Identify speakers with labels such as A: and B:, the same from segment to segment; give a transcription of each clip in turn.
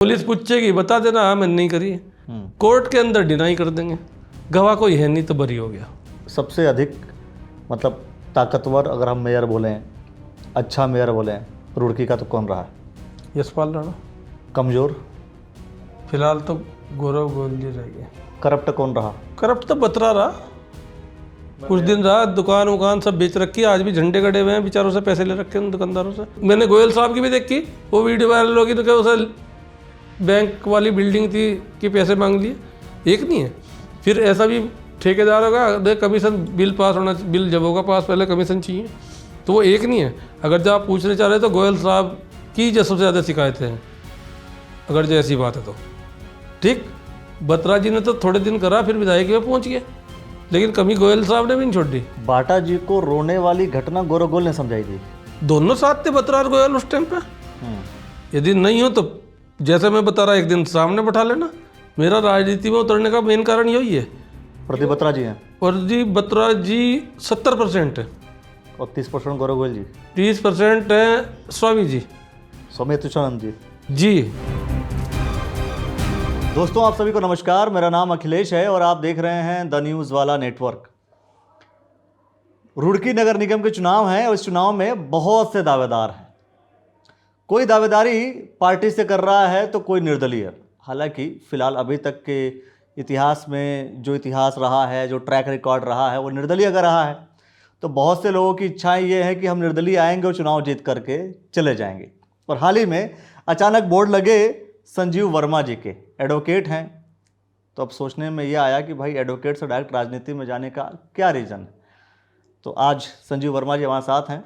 A: Police पूछेगी बता देना हाँ मैंने नहीं करी है, कोर्ट के अंदर डिनाई कर देंगे, गवाह कोई है नहीं तो बरी हो गया।
B: सबसे अधिक मतलब ताकतवर अगर हम मेयर बोलें, अच्छा मेयर बोलें रुड़की का, तो कौन रहा है?
A: यशपाल राणा।
B: कमज़ोर?
A: फिलहाल तो गौरव गोयल जी रह गए।
B: करप्ट कौन रहा?
A: करप्ट तो बतरा रहा, कुछ दिन रहा, दुकान वुकान सब बेच रखी है, आज भी झंडे गड़े हुए हैं, बेचारों से पैसे ले रखे हैं दुकानदारों से। मैंने गोयल साहब की भी देखी, वो वीडियो वायरल होगी तो क्या उसे बैंक वाली बिल्डिंग थी कि पैसे मांग लिए, एक नहीं है। फिर ऐसा भी ठेकेदार होगा, देख कमीशन बिल पास होना, बिल जब होगा पास पहले कमीशन चाहिए, तो वो एक नहीं है। अगर जो आप पूछने चाह रहे तो गोयल साहब की जो सबसे ज़्यादा शिकायतें हैं, अगर जो ऐसी बात है तो ठीक। बत्रा जी ने तो थोड़े दिन करा, फिर विधायक में पहुंच गए, लेकिन कमी गोयल साहब ने भी नहीं छोड़ दी।
B: बाटा जी को रोने वाली घटना गौरव गोयल ने समझाई थी।
A: दोनों साथ थे, बत्रा और गोयल उस टाइम पे। यदि नहीं हो तो जैसे मैं बता रहा, एक दिन सामने बैठा लेना। मेरा राजनीति में उतरने का मेन कारण यही है।
B: प्रदीप बत्रा जी हैं
A: और जी बत्रा जी 70% है
B: और 30% गौरव गोयल जी,
A: 30% है स्वामी जी।
B: स्वामी तुषानंद जी।
A: जी
B: दोस्तों आप सभी को नमस्कार, मेरा नाम अखिलेश है और आप देख रहे हैं द न्यूज़ वाला नेटवर्क। रुड़की नगर निगम के चुनाव हैं और इस चुनाव में बहुत से दावेदार हैं। कोई दावेदारी पार्टी से कर रहा है तो कोई निर्दलीय। हालांकि फिलहाल अभी तक के इतिहास में जो इतिहास रहा है, जो ट्रैक रिकॉर्ड रहा है, वो निर्दलीय का रहा है। तो बहुत से लोगों की इच्छाएं ये है कि हम निर्दलीय आएंगे और चुनाव जीत करके चले जाएंगे। और हाल ही में अचानक बोर्ड लगे संजीव वर्मा जी के, एडवोकेट हैं। तो अब सोचने में यह आया कि भाई एडवोकेट से डायरेक्ट राजनीति में जाने का क्या रीज़न है। तो आज संजीव वर्मा जी हमारे साथ हैं।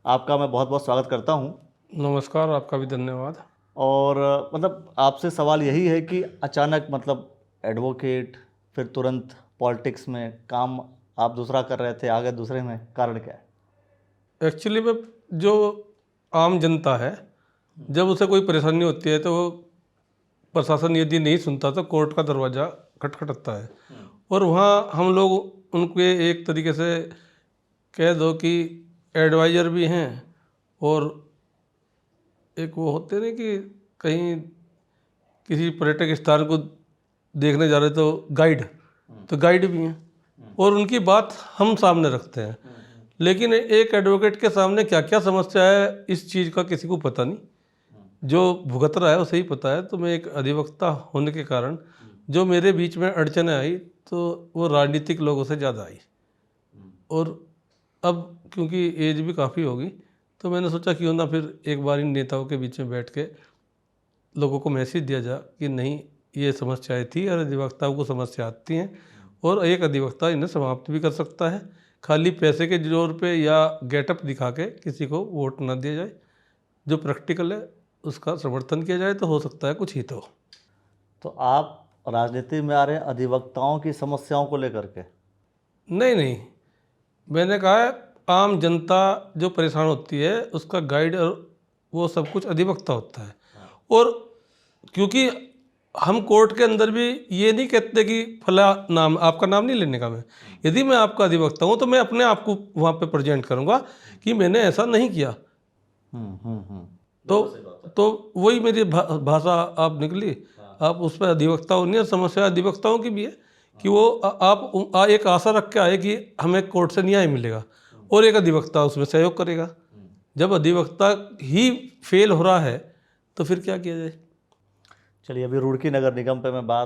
B: आपका मैं बहुत बहुत स्वागत करता हूं।
A: नमस्कार, आपका भी धन्यवाद।
B: और मतलब आपसे सवाल यही है कि अचानक मतलब एडवोकेट, फिर तुरंत पॉलिटिक्स में काम आप दूसरा कर रहे थे, आगे दूसरे में, कारण क्या है?
A: एक्चुअली में जो आम जनता है, जब उसे कोई परेशानी होती है तो वो प्रशासन यदि नहीं सुनता तो कोर्ट का दरवाज़ा खटखटाता है। और वहाँ हम लोग उनके एक तरीके से कह दो कि एडवाइज़र भी हैं, और एक वो होते नहीं कि कहीं किसी पर्यटक स्थान को देखने जा रहे तो गाइड भी हैं, और उनकी बात हम सामने रखते हैं। लेकिन एक एडवोकेट के सामने क्या क्या समस्या है इस चीज़ का किसी को पता नहीं, जो भुगत रहा है उसे ही पता है। तो मैं एक अधिवक्ता होने के कारण जो मेरे बीच में अड़चनें आई तो वो राजनीतिक लोगों से ज़्यादा आई। और अब क्योंकि एज भी काफ़ी होगी तो मैंने सोचा क्यों ना फिर एक बार इन नेताओं के बीच में बैठ के लोगों को मैसेज दिया जाए कि नहीं, ये समस्याएं थी और अधिवक्ताओं को समस्या आती हैं, और एक अधिवक्ता इन्हें समाप्त भी कर सकता है। खाली पैसे के जोर पे या गेटअप दिखा के किसी को वोट ना दिया जाए, जो प्रैक्टिकल है उसका समर्थन किया जाए तो हो सकता है कुछ ही तो
B: आप राजनीति में आ रहे हैं अधिवक्ताओं की समस्याओं को लेकर के?
A: नहीं, मैंने कहा है आम जनता जो परेशान होती है उसका गाइड और वो सब कुछ अधिवक्ता होता है। और क्योंकि हम कोर्ट के अंदर भी ये नहीं कहते कि फला नाम, आपका नाम नहीं लेने का। मैं यदि मैं आपका अधिवक्ता हूँ तो मैं अपने आप को वहाँ पे प्रेजेंट करूँगा कि मैंने ऐसा नहीं किया। तो वही मेरी भाषा आप निकली। आप उस पर अधिवक्ता हो नहीं, समस्या अधिवक्ताओं की भी है कि वो आप एक आशा रख के आए कि हमें कोर्ट से न्याय मिलेगा, और एक अधिवक्ता उसमें सहयोग करेगा। जब अधिवक्ता ही फेल हो रहा है तो फिर क्या किया जाए।
B: चलिए, अभी रुड़की नगर निगम पे मैं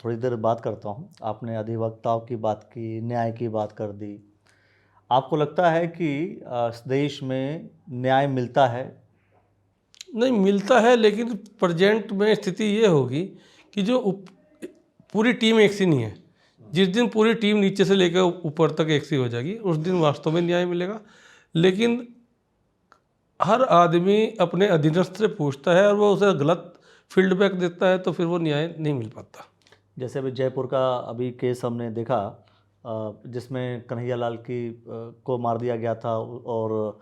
B: थोड़ी देर बात करता हूँ। आपने अधिवक्ताओं की बात की, न्याय की बात कर दी। आपको लगता है कि इस देश में न्याय मिलता है?
A: नहीं मिलता है, लेकिन प्रेजेंट में स्थिति ये होगी कि जो पूरी टीम एक सी नहीं है। जिस दिन पूरी टीम नीचे से लेकर ऊपर तक एक सी हो जाएगी उस दिन वास्तव में न्याय मिलेगा। लेकिन हर आदमी अपने अधीनस्थ से पूछता है और वो उसे गलत फीडबैक देता है तो फिर वो न्याय नहीं मिल पाता।
B: जैसे अभी जयपुर का अभी केस हमने देखा, जिसमें कन्हैया लाल को मार दिया गया था और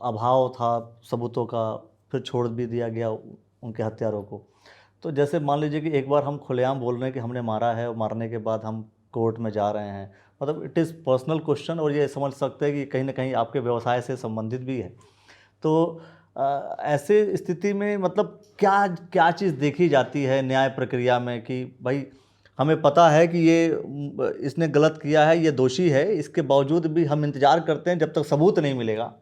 B: अभाव था सबूतों का, फिर छोड़ भी दिया गया उनके हत्यारों को। तो जैसे मान लीजिए कि एक बार हम खुलेआम बोल रहे हैं कि हमने मारा है, और मारने के बाद हम कोर्ट में जा रहे हैं, मतलब इट इज़ पर्सनल क्वेश्चन, और ये समझ सकते हैं कि कहीं ना कहीं आपके व्यवसाय से संबंधित भी है। तो ऐसे स्थिति में मतलब क्या क्या चीज़ देखी जाती है न्याय प्रक्रिया में कि भाई हमें पता है कि ये इसने गलत किया है, ये दोषी है, इसके बावजूद भी हम इंतज़ार करते हैं जब तक सबूत नहीं मिलेगा,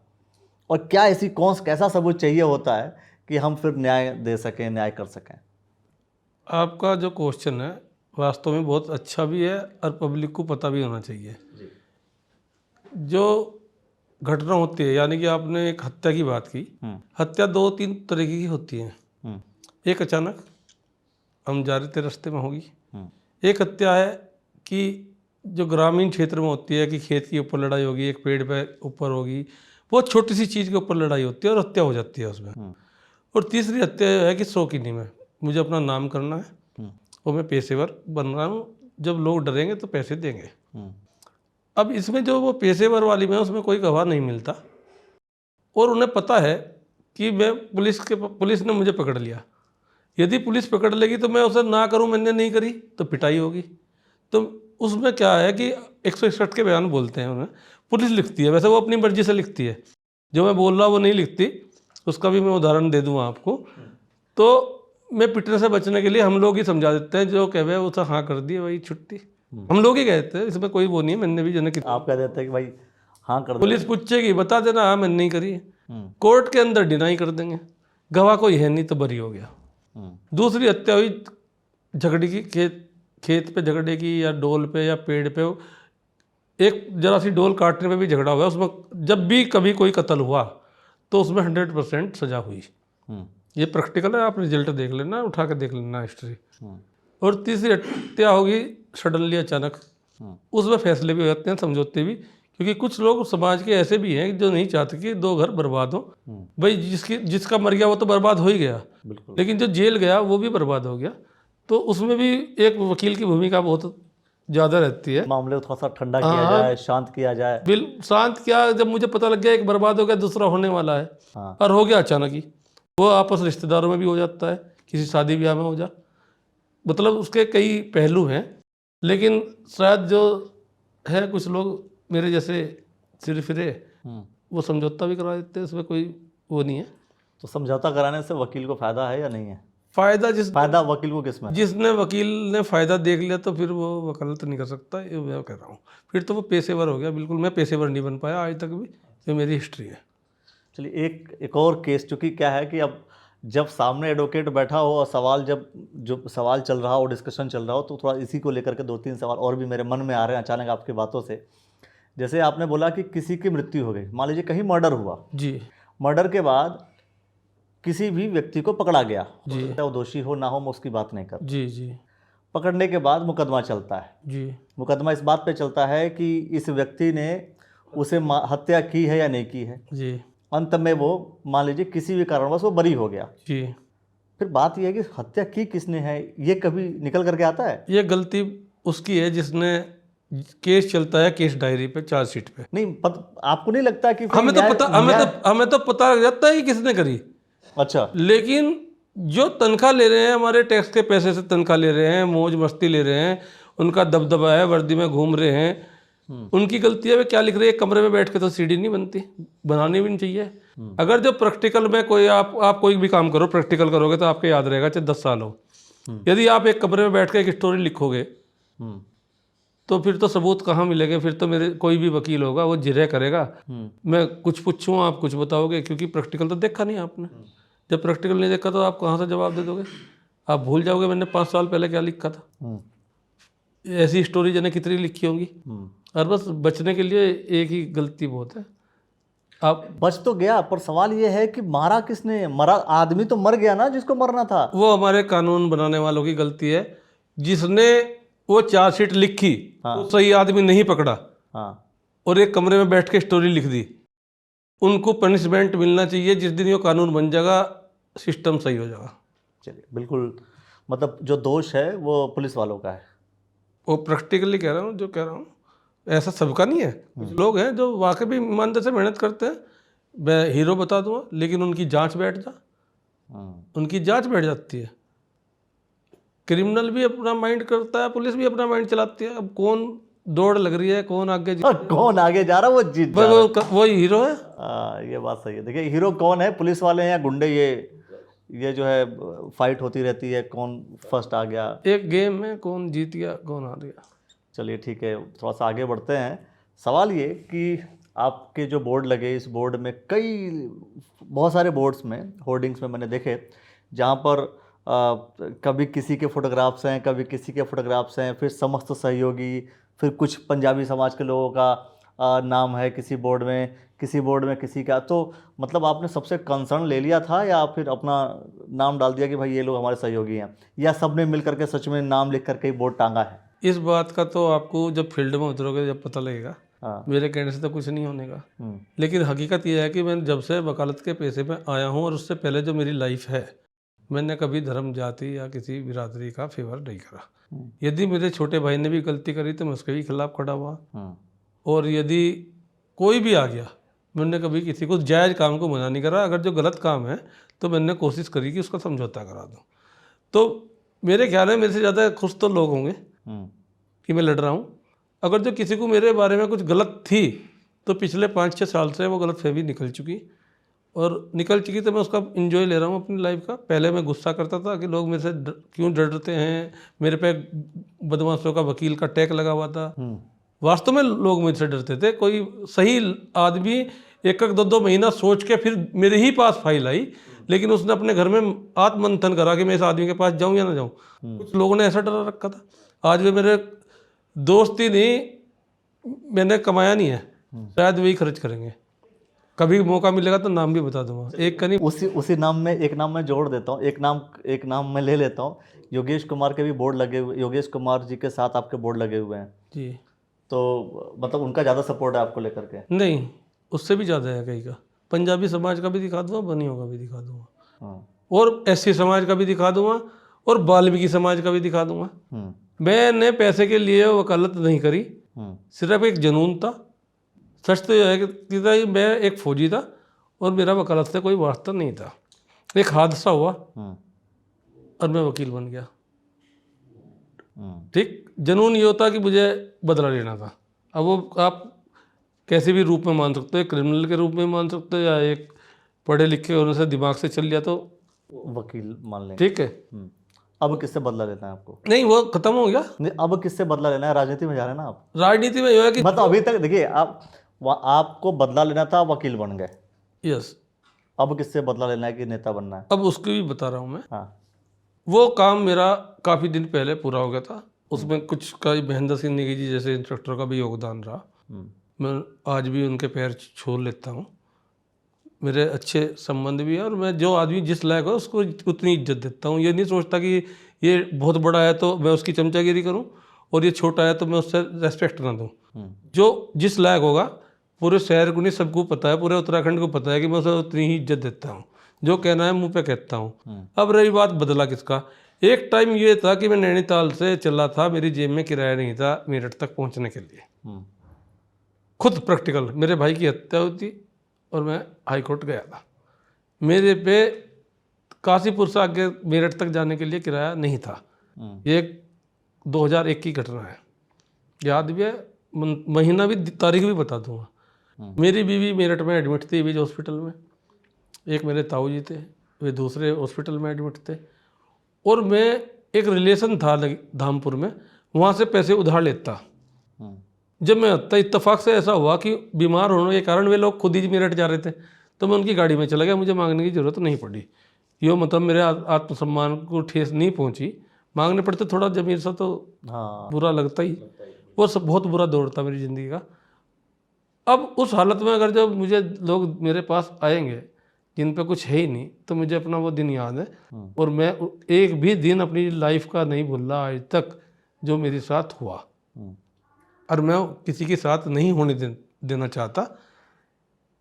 B: और क्या ऐसी कैसा सबूत चाहिए होता है कि हम फिर न्याय दे सकें, न्याय कर सकें?
A: आपका जो क्वेश्चन है वास्तव में बहुत अच्छा भी है और पब्लिक को पता भी होना चाहिए। जो घटना होती है, यानी कि आपने एक हत्या की बात की, हत्या 2-3 तरीके की होती है। एक अचानक हम जा रहे थे रास्ते में होगी, एक हत्या है कि जो ग्रामीण क्षेत्र में होती है कि खेत के ऊपर लड़ाई होगी, एक पेड़ पे ऊपर होगी, बहुत छोटी सी चीज़ के ऊपर लड़ाई होती है और हत्या हो जाती है उसमें। और तीसरी हत्या है कि शौकीनी में, मुझे अपना नाम करना है और मैं पेशेवर बन रहा हूँ, जब लोग डरेंगे तो पैसे देंगे। अब इसमें जो वो पेशेवर वाली में उसमें कोई गवाह नहीं मिलता और उन्हें पता है कि मैं पुलिस ने मुझे पकड़ लिया, यदि पुलिस पकड़ लेगी तो मैं उसे ना करूं, मैंने नहीं करी तो पिटाई होगी। तो उसमें क्या है कि 161 के बयान बोलते हैं उन्हें, पुलिस लिखती है, वैसे वो अपनी मर्जी से लिखती है, जो मैं बोल रहा वो नहीं लिखती, उसका भी मैं उदाहरण दे दूँगा आपको। तो मैं पिटने से बचने के लिए हम लोग ही समझा देते हैं, जो कहे उसे हाँ कर दिए भाई छुट्टी, हम लोग ही कहते हैं, इसमें कोई वो नहीं है, मैंने भी जने की
B: आप कह देते हैं कि भाई हाँ कर दो,
A: पुलिस पूछेगी बता देना हाँ मैंने नहीं करी, कोर्ट के अंदर डिनाई कर देंगे, गवाह कोई है नहीं तो बरी हो गया। दूसरी हत्या हुई झगड़े की, खेत पे झगड़े की या डोल पे या पेड़ पे, एक जरा सी डोल काटने पे भी झगड़ा हुआ, उसमें जब भी कभी कोई कत्ल हुआ तो उसमें 100% सजा हुई। ये प्रैक्टिकल है, आप रिजल्ट देख लेना, उठा के देख लेना हिस्ट्री। और तीसरी हत्या होगी सडनली अचानक, उसमें फैसले भी हो जाते हैं, समझौते भी, क्योंकि कुछ लोग समाज के ऐसे भी हैं जो नहीं चाहते कि 2 घर बर्बाद हो। भाई जिसका मर गया वो तो बर्बाद हो ही गया, लेकिन जो जेल गया वो भी बर्बाद हो गया। तो उसमें भी एक वकील की भूमिका बहुत ज़्यादा रहती है,
B: मामले को थोड़ा सा ठंडा किया जाए, शांत किया जाए।
A: शांत क्या, जब मुझे पता लग गया एक बर्बाद हो गया दूसरा होने वाला है, और हो गया अचानक ही, वो आपस रिश्तेदारों में भी हो जाता है, किसी शादी ब्याह में हो जा, मतलब उसके कई पहलू हैं। लेकिन शायद जो है कुछ लोग मेरे जैसे सिर फिरे वो समझौता भी करा देते हैं, इसमें कोई वो नहीं है।
B: तो समझौता कराने से वकील को फायदा है या नहीं है?
A: फायदा
B: वकील को किस में?
A: जिसने वकील ने फायदा देख लिया तो फिर वो वकालत नहीं कर सकता, ये मैं कह रहा हूँ, फिर तो वो पेशेवर हो गया। बिल्कुल मैं पेशेवर नहीं बन पाया आज तक भी, ये मेरी हिस्ट्री है।
B: चलिए एक और केस, चूँकि क्या है कि अब जब सामने एडवोकेट बैठा हो और सवाल जो सवाल चल रहा हो, डिस्कशन चल रहा हो, तो थोड़ा इसी को लेकर के 2-3 सवाल और भी मेरे मन में आ रहे हैं अचानक आपकी बातों से। जैसे आपने बोला कि किसी की मृत्यु हो गई, मान लीजिए कहीं मर्डर हुआ
A: जी,
B: मर्डर के बाद किसी भी व्यक्ति को पकड़ा गया,
A: जी,
B: चाहे वो दोषी हो ना हो, मैं उसकी बात नहीं कर,
A: जी, जी,
B: पकड़ने के बाद मुकदमा चलता है।
A: जी,
B: मुकदमा इस बात पे चलता है कि इस व्यक्ति ने उसे हत्या की है या नहीं की है।
A: जी,
B: अंत में वो मान लीजिए किसी भी कारणवश वो बरी हो गया,
A: जी।
B: फिर बात यह है कि हत्या की किसने है, ये कभी निकल करके आता है?
A: ये गलती उसकी है जिसने, केस चलता है केस डायरी पे, चार्जशीट पे,
B: नहीं आपको नहीं लगता कि
A: हमें तो पता लग जाता है कि किसने करी।
B: अच्छा,
A: लेकिन जो तनख्वाह ले रहे हैं, हमारे टैक्स के पैसे से तनख्वाह ले रहे हैं, मौज मस्ती ले रहे हैं, उनका दबदबा है, वर्दी में घूम रहे हैं, उनकी गलती है। वे क्या लिख रहे हैं, कमरे में बैठ के तो सीढ़ी नहीं बनती, बनानी भी नहीं चाहिए। अगर जो प्रैक्टिकल में कोई आप कोई भी काम करो, प्रैक्टिकल करोगे तो आपको याद रहेगा, चाहे 10 साल हो। यदि आप एक कमरे में बैठ के एक स्टोरी लिखोगे तो फिर तो सबूत कहाँ मिलेंगे, फिर तो मेरे कोई भी वकील होगा वो जिरह करेगा, मैं कुछ पूछूँ आप कुछ बताओगे, क्योंकि प्रैक्टिकल तो देखा नहीं आपने। जब प्रैक्टिकल नहीं देखा तो आप कहाँ से जवाब दे दोगे, आप भूल जाओगे मैंने 5 साल पहले क्या लिखा था। ऐसी स्टोरी जने कितनी लिखी होंगी, और बस बचने के लिए एक ही गलती बहुत है, आप
B: बच तो गया, पर सवाल ये है कि मारा किसने? मरा आदमी तो मर गया ना जिसको मरना था।
A: वो हमारे कानून बनाने वालों की गलती है, जिसने वो चार्जशीट लिखी वो सही आदमी नहीं पकड़ा, और एक कमरे में बैठ के स्टोरी लिख दी। उनको पनिशमेंट मिलना चाहिए, जिस दिन ये कानून बन जाएगा सिस्टम सही हो जाएगा।
B: चलिए, बिल्कुल, मतलब जो दोष है वो पुलिस वालों का है।
A: वो प्रैक्टिकली कह रहा हूँ, जो कह रहा हूँ ऐसा सबका नहीं है। कुछ लोग हैं जो वाकई भी ईमानदारी से मेहनत करते हैं, मैं हीरो बता दूंगा, लेकिन उनकी जांच बैठ जाती है। क्रिमिनल भी अपना माइंड करता है, पुलिस भी अपना माइंड चलाती है। अब कौन दौड़ लग रही है कौन आगे
B: कौन आगे जा रहा है वो जीत जा रहा है।
A: वही हीरो है।
B: ये बात सही है। देखिए हीरो कौन है, पुलिस वाले हैं या गुंडे, ये जो है फाइट होती रहती है, कौन फर्स्ट आ गया।
A: एक गेम में कौन जीत गया कौन हार गया।
B: चलिए ठीक है, थोड़ा सा आगे बढ़ते हैं। सवाल ये कि आपके जो बोर्ड लगे, इस बोर्ड में बहुत सारे बोर्ड्स में, होर्डिंग्स में मैंने देखे जहाँ पर कभी किसी के फोटोग्राफ्स हैं, कभी किसी के फोटोग्राफ्स हैं, फिर समस्त सहयोगी, फिर कुछ पंजाबी समाज के लोगों का नाम है किसी बोर्ड में, किसी का। तो मतलब आपने सबसे कंसर्न ले लिया था या फिर अपना नाम डाल दिया कि भाई ये लोग हमारे सहयोगी हैं, या सबने मिल करके सच में नाम लिख करके ही बोर्ड टांगा है?
A: इस बात का तो आपको जब फील्ड में उतरोगे जब पता लगेगा।
B: हाँ।
A: मेरे कहने से तो कुछ नहीं होने का। लेकिन हकीकत यह है कि मैं जब से वकालत के पेशे में आया हूँ और उससे पहले जो मेरी लाइफ है, मैंने कभी धर्म जाति या किसी बिरादरी का फेवर नहीं करा। यदि मेरे छोटे भाई ने भी गलती करी तो मैं उसके भी खिलाफ खड़ा हुआ, और यदि कोई भी आ गया मैंने कभी किसी को जायज़ काम को मना नहीं करा। अगर जो गलत काम है तो मैंने कोशिश करी कि उसका समझौता करा दूँ। तो मेरे ख्याल में मेरे से ज़्यादा खुश तो लोग होंगे कि मैं लड़ रहा हूँ। अगर जो किसी को मेरे बारे में कुछ गलत थी तो पिछले 5-6 साल से वो गलत फहमी निकल चुकी तो मैं उसका एंजॉय ले रहा हूँ अपनी लाइफ का। पहले मैं गुस्सा करता था कि लोग मेरे से क्यों डरते हैं, मेरे पे बदमाशों का वकील का टैग लगा हुआ था। वास्तव में लोग मुझसे डरते थे। कोई सही आदमी 1-2 महीना सोच के फिर मेरे ही पास फाइल आई, लेकिन उसने अपने घर में आत्ममंथन करा कि मैं इस आदमी के पास जाऊं या ना जाऊं। कुछ लोगों ने ऐसा डरा रखा था। आज वे मेरे दोस्ती नहीं, मैंने कमाया नहीं है, शायद वही खर्च करेंगे। कभी मौका मिलेगा तो नाम भी बता दूंगा। एक का नहीं,
B: उसी नाम में एक नाम मैं जोड़ देता हूँ, एक नाम मैं ले लेता हूँ। योगेश कुमार के भी बोर्ड लगे हुए, योगेश कुमार जी के साथ आपके बोर्ड लगे हुए हैं
A: जी।
B: तो मतलब उनका ज़्यादा सपोर्ट है आपको लेकर के?
A: नहीं, उससे भी ज़्यादा है कहीं का। पंजाबी समाज का भी दिखा दूंगा, बनियों का भी दिखा दूंगा, और SC समाज का भी दिखा दूंगा, और वाल्मीकि समाज का भी दिखा दूंगा। मैंने पैसे के लिए वकालत नहीं करी, सिर्फ एक जुनून था। सच तो यह है कि मैं एक फौजी था और मेरा वकालत से कोई वास्ता नहीं था। एक हादसा हुआ और मैं वकील बन गया। ठीक, जुनून ये होता कि मुझे बदला लेना था। अब वो आप कैसे भी रूप में मान सकते हो, एक क्रिमिनल के रूप में मान सकते हो, या एक पढ़े लिखे होने से दिमाग से चल लिया तो
B: वकील मान लें।
A: ठीक है।
B: अब किससे बदला लेना है आपको?
A: नहीं, वो खत्म हो गया।
B: नहीं, अब किससे बदला लेना है? राजनीति में जा रहे हैं ना आप?
A: राजनीति में यह है कि
B: मतलब अभी तक देखिए, आपको बदला लेना था, वकील बन गए।
A: यस।
B: अब किससे बदला लेना है कि नेता बनना है?
A: अब उसकी भी बता रहा हूँ मैं।
B: हाँ।
A: वो काम मेरा काफ़ी दिन पहले पूरा हो गया था। उसमें कुछ का महेंद्र सिंह नेगी जी जैसे इंस्पेक्टर का भी योगदान रहा। मैं आज भी उनके पैर छू लेता हूँ। मेरे अच्छे संबंध भी है, और मैं जो आदमी जिस लायक हो उसको उतनी इज्जत देता हूँ। ये नहीं सोचता कि ये बहुत बड़ा है तो मैं उसकी चमचागिरी करूँ, और ये छोटा है तो मैं उससे रेस्पेक्ट ना दूँ। जो जिस लायक होगा, पूरे शहर को नहीं, सबको पता है, पूरे उत्तराखंड को पता है कि मैं उसे उतनी ही इज्जत देता हूँ। जो कहना है मुंह पे कहता हूँ। अब रही बात बदला किसका, एक टाइम ये था कि मैं नैनीताल से चला था, मेरी जेब में किराया नहीं था मेरठ तक पहुँचने के लिए। खुद प्रैक्टिकल, मेरे भाई की हत्या हुई थी और मैं हाई कोर्ट गया था। मेरे पे काशीपुर से आगे मेरठ तक जाने के लिए किराया नहीं था। ये 2001 की घटना है, याद भी है, महीना भी तारीख भी बता दूंगा। मेरी बीवी मेरठ में एडमिट थी बीज हॉस्पिटल में। एक मेरे ताऊ जी थे, वे दूसरे हॉस्पिटल में एडमिट थे, और मैं एक रिलेशन था धामपुर में, वहाँ से पैसे उधार लेता। जब मैं आता, इत्तेफाक से ऐसा हुआ कि बीमार होने के कारण वे लोग खुद ही मेरठ जा रहे थे, तो मैं उनकी गाड़ी में चला गया। मुझे मांगने की ज़रूरत नहीं पड़ी। यो मतलब मेरे आत्मसम्मान को ठेस नहीं पहुंची। मांगने पड़ते थोड़ा जमीर सा तो बुरा लगता ही। वो सब बहुत बुरा दौर था मेरी ज़िंदगी का। अब उस हालत में अगर जब मुझे लोग मेरे पास आएंगे जिन पे कुछ है ही नहीं, तो मुझे अपना वो दिन याद है, और मैं एक भी दिन अपनी लाइफ का नहीं भूल रहा आज तक जो मेरे साथ हुआ, और मैं किसी के साथ नहीं होने देना चाहता।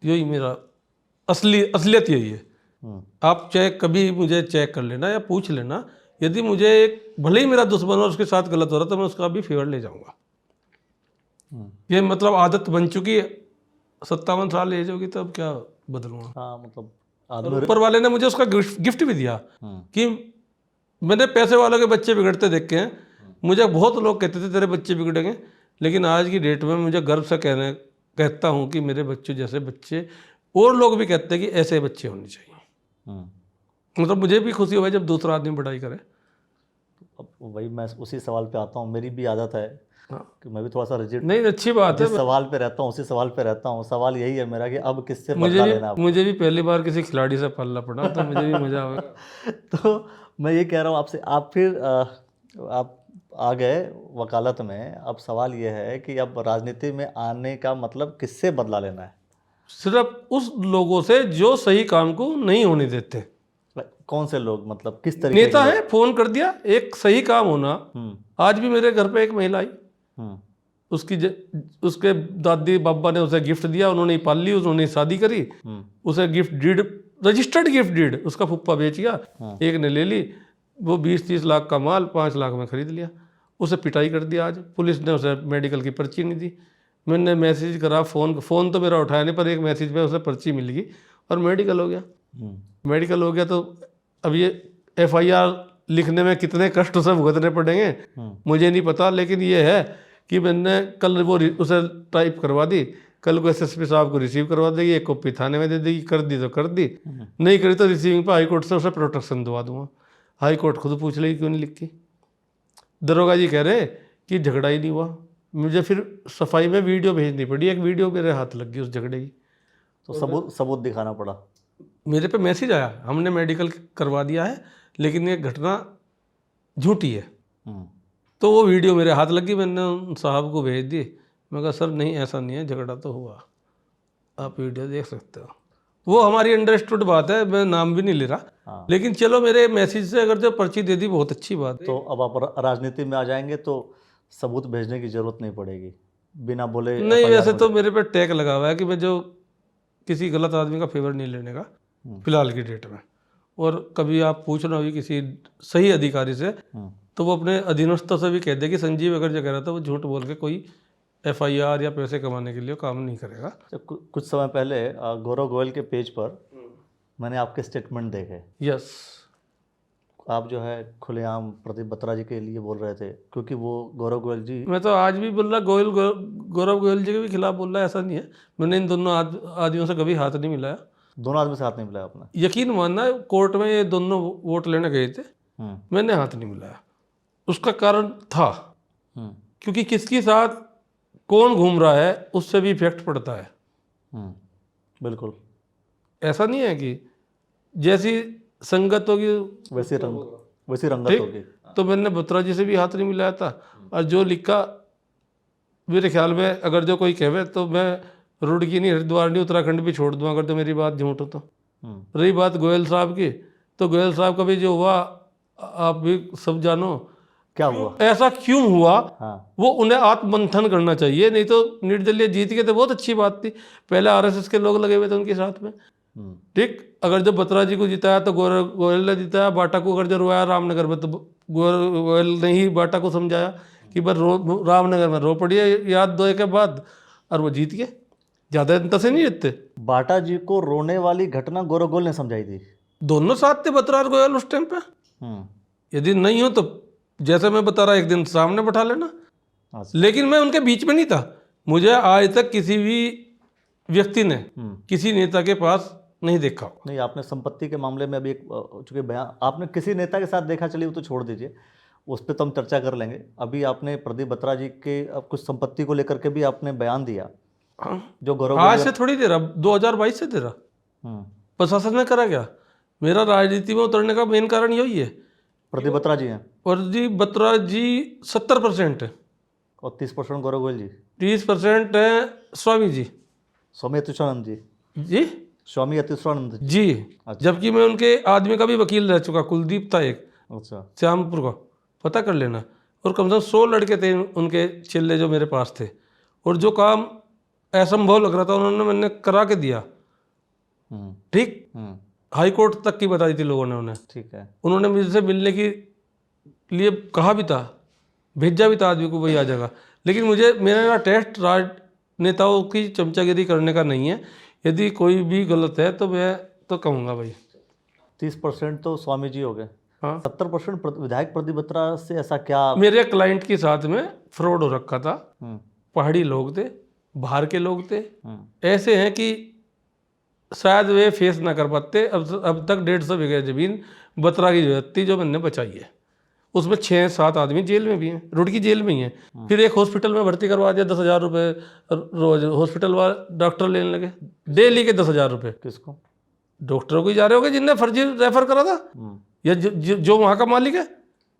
A: यही मेरा असलियत यही है। आप चाहे कभी मुझे चेक कर लेना या पूछ लेना, यदि मुझे भले ही मेरा दुश्मन और उसके साथ गलत हो रहा तो मैं उसका भी फेवर ले जाऊंगा। ये मतलब आदत बन चुकी है। 57 साल एज होगी तो अब क्या बदलूंगा।
B: हाँ, मतलब
A: ऊपर वाले ने मुझे उसका गिफ्ट भी दिया कि मैंने पैसे वालों के बच्चे बिगड़ते देखे हैं। मुझे बहुत लोग कहते थे तेरे बच्चे बिगड़ेंगे, लेकिन आज की डेट में मुझे गर्व से कहता हूँ कि मेरे बच्चों जैसे बच्चे, और लोग भी कहते हैं कि ऐसे बच्चे होने चाहिए। मतलब मुझे भी खुशी होगी जब दूसरा आदमी पढ़ाई करे।
B: अब वही मैं उसी सवाल पे आता हूँ, मेरी भी आदत है
A: हाँ।
B: कि मैं भी थोड़ा सा रिजिड,
A: नहीं, अच्छी बात है।
B: जिस सवाल पे रहता हूँ उसी सवाल पे रहता हूँ। सवाल यही है मेरा कि अब किससे बदला लेना है।
A: मुझे भी पहली बार किसी खिलाड़ी से पालना पड़ा, तो मुझे भी मजा आएगा।
B: तो मैं ये कह रहा हूँ आपसे, आप फिर आप आ गए वकालत में। अब सवाल ये है कि अब राजनीति में आने का मतलब किससे बदला लेना है?
A: सिर्फ उस लोगों से जो सही काम को नहीं होने देते।
B: कौन से लोग, मतलब किस तरीके
A: नेता है, फोन कर दिया, एक सही काम होना। आज भी मेरे घर पे एक महिला आई, उसके दादी बाबा ने उसे गिफ्ट दिया, उन्होंने पाल ली, उन्होंने शादी करी, उसे gift deed, registered gift deed उसका फुप्पा बेच गया, एक ने ले ली, वो 20-30 लाख का माल 5 लाख में खरीद लिया, उसे पिटाई कर दिया। आज पुलिस ने उसे मेडिकल की पर्ची नहीं दी। मैंने मैसेज करा, फ़ोन तो मेरा उठाया नहीं, पर एक मैसेज पे उसे पर्ची मिल गई और मेडिकल हो गया। मेडिकल हो गया तो अब ये FIR लिखने में कितने कष्ट उसे भुगतने पड़ेंगे मुझे नहीं पता, लेकिन ये है कि मैंने कल वो उसे टाइप करवा दी, कल को SSP साहब को रिसीव करवा देगी, एक कॉपी थाने में दे देगी, कर दी तो कर दी, नहीं करी तो रिसीविंग पर हाई कोर्ट से उसे प्रोटेक्शन दवा दूंगा। हाई कोर्ट खुद पूछ लेगी क्यों नहीं लिखी। दरोगा जी कह रहे कि झगड़ा ही नहीं हुआ, मुझे फिर सफाई में वीडियो भेजनी पड़ी, एक वीडियो मेरे हाथ लग गई उस झगड़े की,
B: तो सबूत दिखाना पड़ा।
A: मेरे पे मैसेज आया, हमने मेडिकल करवा दिया है लेकिन ये घटना झूठी है। तो वो वीडियो मेरे हाथ लगी, मैंने उन साहब को भेज दी। मैं कहा सर नहीं, ऐसा नहीं है, झगड़ा तो हुआ, आप वीडियो देख सकते हो। वो हमारी अंडरस्टूड बात है, मैं नाम भी नहीं ले रहा, लेकिन चलो मेरे मैसेज से अगर जो पर्ची दे दी बहुत अच्छी बात है।
B: तो अब आप राजनीति में आ जाएंगे तो सबूत भेजने की जरूरत नहीं पड़ेगी, बिना बोले
A: नहीं, वैसे तो मेरे पे टैग लगा हुआ है कि मैं जो किसी गलत आदमी का फेवर नहीं लेने का फिलहाल की डेट में। और कभी आप पूछना होगी किसी सही अधिकारी से तो वो अपने अधीनस्थों से भी कह दे कि संजीव अगर जो कह रहा था वो झूठ बोल के कोई FIR या पैसे कमाने के लिए काम नहीं करेगा।
B: कुछ समय पहले गौरव गोयल के पेज पर मैंने आपके स्टेटमेंट देखे।
A: यस,
B: आप जो है खुलेआम प्रदीप बत्रा जी के लिए बोल रहे थे, क्योंकि वो गौरव गोयल जी,
A: मैं तो आज भी बोल रहा गौरव गोयल जी के भी खिलाफ बोल रहा है, ऐसा नहीं है। मैंने इन दोनों आदमियों से कभी हाथ नहीं मिलाया।
B: दोनों आदमी से हाथ नहीं मिलाया आपने?
A: यकीन मानना, कोर्ट में ये दोनों वोट लेने गए थे, मैंने हाथ नहीं मिलाया। उसका कारण था क्योंकि किसके साथ कौन घूम रहा है उससे भी इफेक्ट पड़ता है।
B: बिल्कुल,
A: ऐसा नहीं है कि जैसी संगत होगी
B: वैसी रंगत होगी।
A: तो मैंने बत्रा जी से भी हाथ नहीं मिलाया था। और जो लिखा, मेरे ख्याल में अगर जो कोई कहे तो मैं रुड़की नहीं, हरिद्वार नहीं, उत्तराखंड भी छोड़ दूँ अगर तो मेरी बात झूठ हो तो। रही बात गोयल साहब की, तो गोयल साहब का भी जो हुआ आप भी सब जानो
B: क्या हुआ,
A: ऐसा क्यों हुआ। वो उन्हें आत्ममंथन करना चाहिए, नहीं तो निर्दलीय जीत गए तो बहुत अच्छी बात थी। पहले RSS के लोग लगे हुए थे उनके साथ में, ठीक। अगर जब बत्रा जी को जिताया तो गोयल ने जिताया, बाटा को अगर जरूर आया रामनगर में तो गोयल ने ही बाटा को समझाया कि बस रामनगर में रो पड़िए याद दो के बाद, और वो जीत गए। ज़्यादा जनता से नहीं जीतते।
B: बाटा जी को रोने वाली घटना गौरव गोयल ने समझाई थी।
A: दोनों साथ थे, बत्रा और गोयल उस टाइम पे। यदि नहीं हो तो जैसे मैं बता रहा, एक दिन सामने बैठा लेना। लेकिन मैं उनके बीच में नहीं था। मुझे आज तक किसी भी व्यक्ति ने किसी नेता के पास नहीं देखा।
B: नहीं, आपने संपत्ति के मामले में अभी एक चूंकि बयान आपने किसी नेता के साथ देखा, चलिए वो तो छोड़ दीजिए, उस पर तो हम चर्चा कर लेंगे। अभी आपने प्रदीप बत्रा जी के कुछ संपत्ति को लेकर के भी आपने बयान दिया।
A: हाँ,
B: जो गौरव
A: आज से थोड़ी दे रहा, 2022 से दे रहा। प्रशासन ने करा क्या? मेरा राजनीति में उतरने का मेन कारण यही है।
B: प्रदीप बत्रा जी हैं।
A: प्रदीप बत्रा जी 70% है
B: और 30% गौरव गोयल जी।
A: 30% है स्वामी जी,
B: स्वामी अतुष्टानंद जी।
A: जी,
B: स्वामी अतुष्टानंद
A: जी। जबकि मैं उनके आदमी का भी वकील रह चुका, कुलदीप था एक,
B: अच्छा,
A: श्यामपुर का, पता कर लेना। और कम से कम 100 लड़के थे उनके चिल्ले जो मेरे पास थे, और जो काम असंभव लग रहा था उन्होंने मैंने करा के दिया। ठीक, हाई कोर्ट तक की बता दी थी लोगों ने उन्हें।
B: ठीक है,
A: उन्होंने मुझसे मिलने के लिए कहा भी था, भेजा भी था आदमी को, वही आ जाएगा। लेकिन मुझे, मेरा टेस्ट राजनेताओं की चमचागिरी करने का नहीं है। यदि कोई भी गलत है तो मैं तो कहूँगा भाई।
B: 30% तो स्वामी जी हो गए।
A: हाँ
B: 70% विधायक प्रदीप बत्रा से ऐसा क्या?
A: मेरे क्लाइंट के साथ में फ्रॉड हो रखा था।
B: हम्म,
A: पहाड़ी लोग थे, बाहर के लोग थे,
B: हम्म,
A: ऐसे हैं कि शायद वे फेस ना कर पाते। अब तक 150 बीघा जमीन बत्रा की जरूरत थी जो मैंने बचाई है। उसमें 6-7 आदमी जेल में भी हैं, रुड़की जेल में ही हैं। फिर एक हॉस्पिटल में भर्ती करवा दिया, 10,000 रुपये रोज हॉस्पिटल वाले डॉक्टर लेने लगे, डेली के 10,000 रुपये।
B: किसको?
A: डॉक्टरों को ही जा रहे होगे जिनने फर्जी रेफर करा था, या जो वहाँ का मालिक है,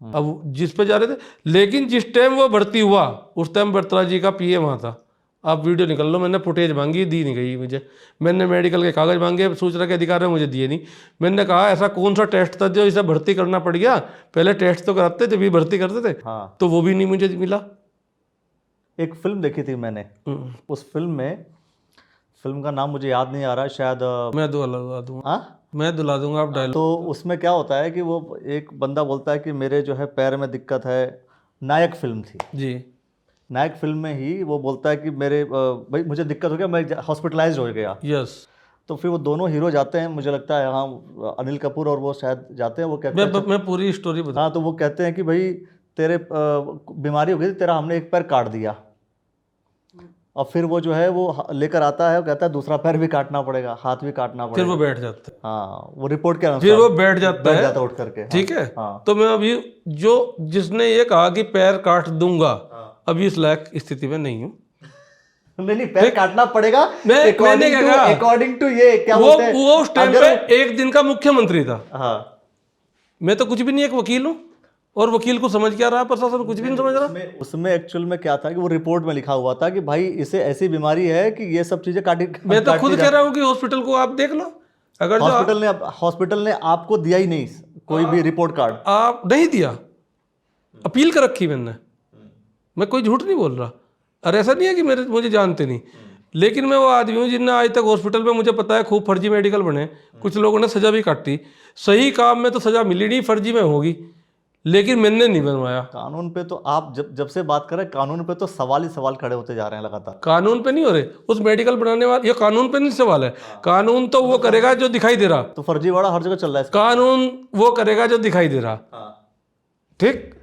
A: अब जिस पे जा रहे थे। लेकिन जिस टाइम वो भर्ती हुआ उस टाइम बत्रा जी का पीए वहाँ था। आप वीडियो निकाल लो, मैंने फुटेज मांगी, दी नहीं गई मुझे। मैंने मेडिकल के कागज मांगे, सूचना के अधिकार ने मुझे दिए नहीं। मैंने कहा ऐसा कौन सा टेस्ट था जो इसे भर्ती करना पड़ गया, पहले टेस्ट तो कराते जब भी भर्ती करते थे।
B: हाँ,
A: तो वो भी नहीं मुझे मिला।
B: एक फिल्म देखी थी मैंने, उस फिल्म का नाम मुझे याद नहीं आ रहा, शायद
A: मैं दुला दूंगा,
B: हाँ,
A: मैं दुला दूंगा आप डायलॉग।
B: तो उसमें क्या होता है कि वो एक बंदा बोलता है कि मेरे जो है पैर में दिक्कत है। नायक फिल्म थी।
A: जी
B: नायक फिल्म में ही वो बोलता है कि मेरे भाई मुझे दिक्कत हो गया, मैं हॉस्पिटलाइज हो गया।
A: यस,
B: तो फिर वो दोनों हीरो जाते हैं, मुझे लगता है हाँ अनिल कपूर और वो शायद जाते हैं। वो कहते हैं
A: मैं पूरी स्टोरी बता।
B: हाँ, तो वो कहते हैं कि भाई तेरे बीमारी हो गई थी, तेरा हमने एक पैर काट दिया। और फिर वो जो है वो लेकर आता है, वो कहता है दूसरा पैर भी काटना पड़ेगा, हाथ भी काटना
A: फिर
B: पड़ेगा।
A: वो बैठ जाता है,
B: हाँ, वो रिपोर्ट के
A: फिर
B: अनुसार
A: वो बैठ जाता है,
B: उठ करके। हाँ,
A: ठीक है।
B: हाँ,
A: तो मैं अभी जो जिसने ये कहा कि पैर काट दूंगा, अभी इस लायक स्थिति में नहीं हूँ।
B: नहीं, पैर काटना पड़ेगा।
A: मैंने क्या कहा?
B: अकॉर्डिंग टू ये क्या
A: वो
B: बोलते हैं,
A: वो उस टाइम पे एक दिन का मुख्यमंत्री था।
B: हाँ,
A: मैं तो कुछ भी नहीं, एक वकील हूँ, और वकील को समझ क्या रहा है प्रशासन, कुछ भी नहीं समझ रहा।
B: उसमें एक्चुअल में क्या था कि वो रिपोर्ट में लिखा हुआ था कि भाई इसे ऐसी बीमारी है कि ये सब चीजें काटी।
A: मैं तो खुद कह रहा हूँ कि हॉस्पिटल को आप देख लो, अगर जो
B: हॉस्पिटल ने आपको दिया ही नहीं कोई भी रिपोर्ट कार्ड।
A: आप नहीं दिया, अपील कर रखी मैंने, मैं कोई झूठ नहीं बोल रहा। और ऐसा नहीं है कि मुझे जानते नहीं, लेकिन मैं वो आदमी हूँ जिनने आज तक हॉस्पिटल में, मुझे पता है, खूब फर्जी मेडिकल बने, कुछ लोगों ने सजा भी काटी। सही काम में तो सजा मिली नहीं, फर्जी में होगी, लेकिन मैंने नहीं बनवाया।
B: कानून पे तो आप जब से बात कर रहे हैं, कानून पे तो सवाल ही सवाल खड़े होते जा रहे हैं लगातार।
A: कानून पे नहीं हो रहे, उस मेडिकल बनाने वाले, ये कानून पे नहीं सवाल है। कानून तो वो करेगा जो दिखाई दे रहा,
B: तो फर्जीवाड़ा हर जगह चल रहा है।
A: कानून वो करेगा जो दिखाई दे रहा, ठीक।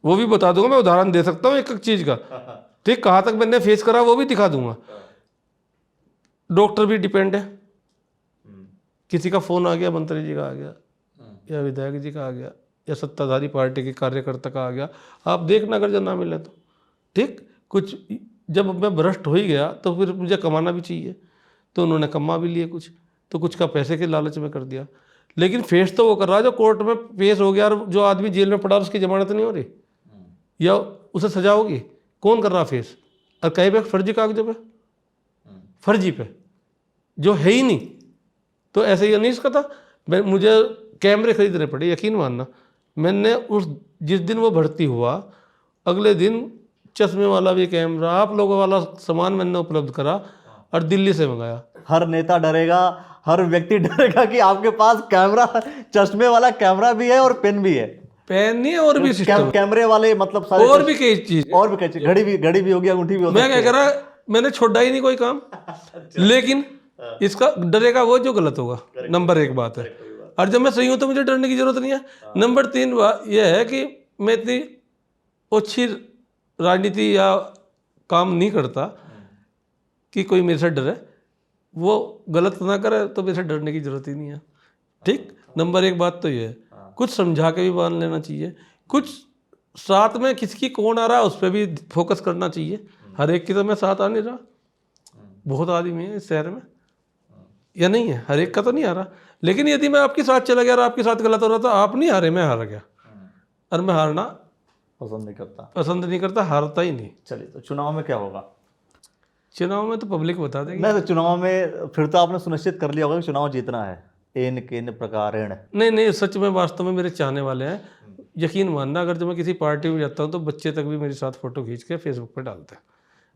A: वो भी बता दूंगा, मैं उदाहरण दे सकता हूँ एक एक चीज का, ठीक, कहाँ तक मैंने फेस करा वो भी दिखा दूंगा। डॉक्टर भी डिपेंड है, किसी का फोन आ गया, मंत्री जी का आ गया, या विधायक जी का आ गया, या सत्ताधारी पार्टी के कार्यकर्ता का आ गया, आप देखना अगर जो ना मिले तो, ठीक। कुछ जब मैं भ्रष्ट हो ही गया तो फिर मुझे कमाना भी चाहिए, तो उन्होंने कमा भी लिए कुछ, तो कुछ का पैसे के लालच में कर दिया। लेकिन फेस तो वो कर रहा है जो कोर्ट में पेश हो गया, और जो आदमी जेल में पड़ा उसकी जमानत नहीं हो रही, या उसे सजा होगी, कौन कर रहा फेस? और कहीं पे फर्जी कागजों पे, फर्जी पे, जो है ही नहीं। तो ऐसे ही नहीं इसका था। मुझे कैमरे खरीदने पड़े, यकीन मानना। मैंने उस जिस दिन वो भर्ती हुआ, अगले दिन चश्मे वाला भी कैमरा, आप लोगों वाला सामान मैंने उपलब्ध करा और दिल्ली से मंगाया।
B: हर नेता डरेगा, हर व्यक्ति डरेगा कि आपके पास कैमरा, चश्मे वाला कैमरा भी है और पेन भी है।
A: पेन नहीं है, और भी सिस्टम,
B: कैमरे वाले मतलब सारे,
A: और भी कई चीज,
B: और भी कई चीज, घड़ी भी होगी, अंगूठी भी हो
A: मैं
B: सकती
A: क्या
B: है।
A: कह रहा, मैंने छोड़ा ही नहीं कोई काम। लेकिन इसका डरेगा वो जो गलत होगा, नंबर एक बात है। और जब मैं सही हूं तो मुझे डरने की जरूरत नहीं है। नंबर 3 यह है कि मैं इतनी अच्छी राजनीति या काम नहीं करता कि कोई मेरे से डरे। वो गलत ना करे तो मेरे से डरने की जरूरत ही नहीं है, ठीक। नंबर 1 बात तो ये है, कुछ समझा के भी मान लेना चाहिए, कुछ साथ में किसकी कौन आ रहा है उस पर भी फोकस करना चाहिए। हर एक की तो मैं साथ आ नहीं रहा, बहुत आदमी है इस शहर में, या नहीं है, हर एक का तो नहीं आ रहा। लेकिन यदि मैं आपके साथ चला गया और आपके साथ गलत हो रहा तो आप नहीं हारे, मैं हार गया, और मैं हारना पसंद नहीं करता, हारता ही नहीं।
B: चलिए, तो चुनाव में क्या होगा?
A: चुनाव में तो पब्लिक बता देगी।
B: नहीं, तो चुनाव में फिर तो आपने सुनिश्चित कर लिया होगा कि चुनाव जीतना है, एन केन प्रकारेण।
A: नहीं, सच में वास्तव में मेरे चाहने वाले हैं, यकीन मानना। अगर जब मैं किसी पार्टी में जाता हूँ तो बच्चे तक भी मेरे साथ फोटो खींच के फेसबुक पे डालते हैं।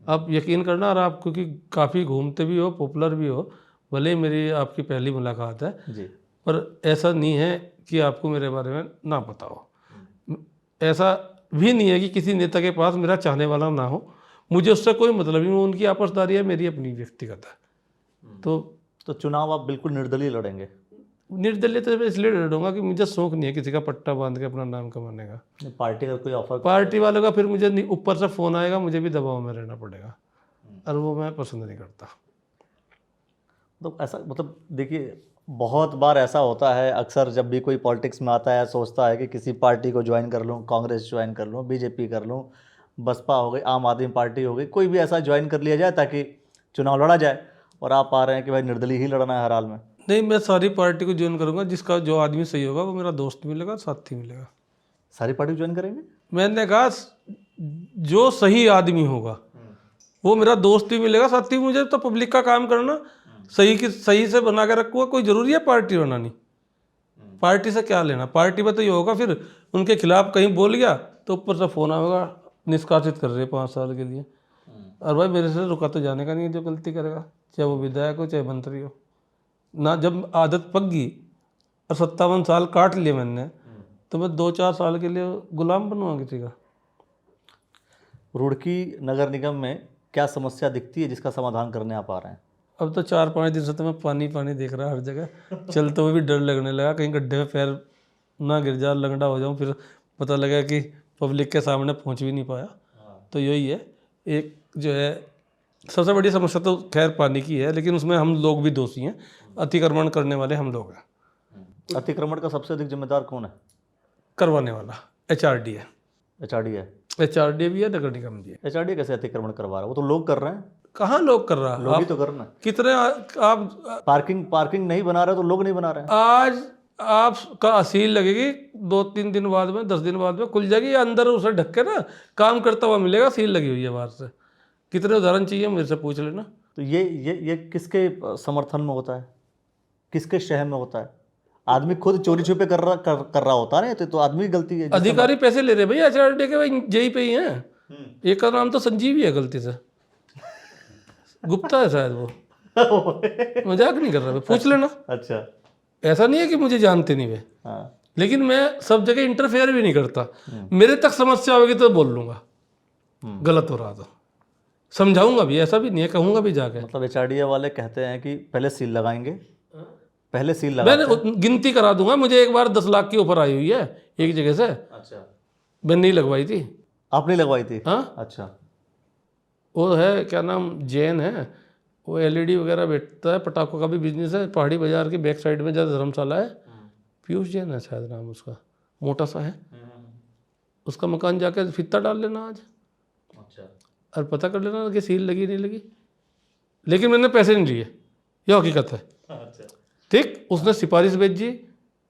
A: आप यकीन करना, और आप क्योंकि काफ़ी घूमते भी हो, पॉपुलर भी हो, भले ही मेरी आपकी पहली मुलाकात है
B: जी,
A: पर ऐसा नहीं है कि आपको मेरे बारे में ना पता हो। ऐसा भी नहीं है कि किसी नेता के पास मेरा चाहने वाला ना हो, मुझे उससे कोई मतलब नहीं। उनकी आपसदारी है, मेरी अपनी व्यक्तिगत है। तो
B: चुनाव आप बिल्कुल निर्दलीय लड़ेंगे?
A: निर्दलीय तो मैं इसलिए लड़ूंगा कि मुझे शौक नहीं है किसी का पट्टा बांध के अपना नाम कमाने का।
B: पार्टी का कोई ऑफर?
A: पार्टी वालों का फिर मुझे ऊपर से फ़ोन आएगा, मुझे भी दबाव में रहना पड़ेगा, और वो मैं पसंद नहीं करता।
B: तो ऐसा मतलब देखिए, बहुत बार ऐसा होता है, अक्सर जब भी कोई पॉलिटिक्स में आता है सोचता है कि किसी पार्टी को ज्वाइन कर लूँ, कांग्रेस ज्वाइन कर लूँ, बीजेपी कर लूँ, बसपा हो गई, आम आदमी पार्टी हो गई, कोई भी ऐसा ज्वाइन कर लिया जाए ताकि चुनाव लड़ा जाए। और आप आ रहे हैं कि भाई निर्दलीय ही लड़ना है हर हाल में।
A: नहीं, मैं सारी पार्टी को ज्वाइन करूंगा, जिसका जो आदमी सही होगा वो मेरा दोस्त मिलेगा, साथी मिलेगा।
B: सारी पार्टी ज्वाइन करेंगे?
A: मैंने कहा जो सही आदमी होगा वो मेरा दोस्त भी मिलेगा, साथी भी। मुझे तो पब्लिक का काम करना सही से बना के रखूँगा। कोई ज़रूरी है पार्टी बनानी? पार्टी से क्या लेना? पार्टी में तो ये होगा फिर उनके खिलाफ कहीं बोल गया तो ऊपर से फ़ोन आएगा, निष्कासित कर रहे हैं 5 साल के लिए। और भाई मेरे से रुका तो जाने का नहीं है जो गलती करेगा, चाहे वो विधायक हो चाहे मंत्री हो ना। जब आदत पक गई और 57 साल काट लिए मैंने, तो मैं 2-4 साल के लिए गुलाम बनूंगा किसी का?
B: रुड़की नगर निगम में क्या समस्या दिखती है जिसका समाधान करने आप आ रहे हैं?
A: अब तो 4-5 दिन से तो मैं पानी पानी देख रहा हर जगह, चलते हुए भी डर लगने लगा कहीं गड्ढे में पैर ना गिर जाए, लंगड़ा हो जाऊं, फिर पता लगा कि पब्लिक के सामने पहुंच भी नहीं पाया। तो यही है एक जो है सबसे बड़ी समस्या, तो खैर पानी की है, लेकिन उसमें हम लोग भी दोषी हैं, अतिक्रमण करने वाले हम लोग हैं।
B: अतिक्रमण का सबसे अधिक जिम्मेदार कौन है?
A: करवाने वाला HRD है।
B: HRD है?
A: HRD भी है, नगर निगम भी है।
B: HRD कैसे अतिक्रमण करवा रहा है? वो तो लोग कर रहे हैं।
A: कहाँ लोग कर रहा?
B: लोग ही तो कर रहे हैं।
A: कितने आप
B: पार्किंग नहीं बना रहे तो लोग नहीं बना रहे हैं।
A: आज आपका असील लगेगी, 2-3 दिन बाद में, 10 दिन बाद में खुल जाएगी, या अंदर उसे ढक के ना काम करता हुआ मिलेगा, सील लगी हुई है बाहर से। कितने उदाहरण चाहिए मेरे से पूछ लेना।
B: तो ये किसके समर्थन में होता है? किसके शहर में होता है? आदमी खुद चोरी छुपे कर रहा होता है ना, तो आदमी की गलती है।
A: अधिकारी पैसे ले रहे भैया HRD के, भाई जेई पे ही हैं। एक का नाम तो संजीव ही है, गलती से गुप्ता है शायद वो। मजाक नहीं कर रहा, पूछ लेना।
B: अच्छा,
A: ऐसा नहीं है कि मुझे जानते नहीं वे,
B: हाँ।
A: लेकिन मैं सब जगह इंटरफेयर भी नहीं करता। मेरे तक समस्या होगी तो बोल लूंगा, गलत हो रहा तो समझाऊंगा भी, ऐसा भी नहीं है, कहूंगा भी जाके।
B: मतलब HRD वाले कहते हैं कि पहले सील लगाएंगे, पहले सील लगाएंगे।
A: मैंने गिनती करा दूंगा, मुझे एक बार 10 लाख की ऑफर आई हुई है एक जगह से।
B: अच्छा,
A: मैंने नहीं लगवाई थी।
B: आपने लगवाई थी?
A: हाँ,
B: अच्छा।
A: वो है क्या नाम, जैन है, वो LED वगैरह बेचता है, पटाखों का भी बिजनेस है। पहाड़ी बाजार की बैक साइड में जहाँ धर्मशाला है, पीयूष जैन है शायद नाम उसका, मोटा सा है। उसका मकान जाके फित्ता डाल लेना आज।
B: अच्छा,
A: और पता कर लेना कि सील लगी नहीं लगी। लेकिन मैंने पैसे नहीं लिए, यह हकीकत है।
B: अच्छा,
A: ठीक, उसने सिफारिश भेजी,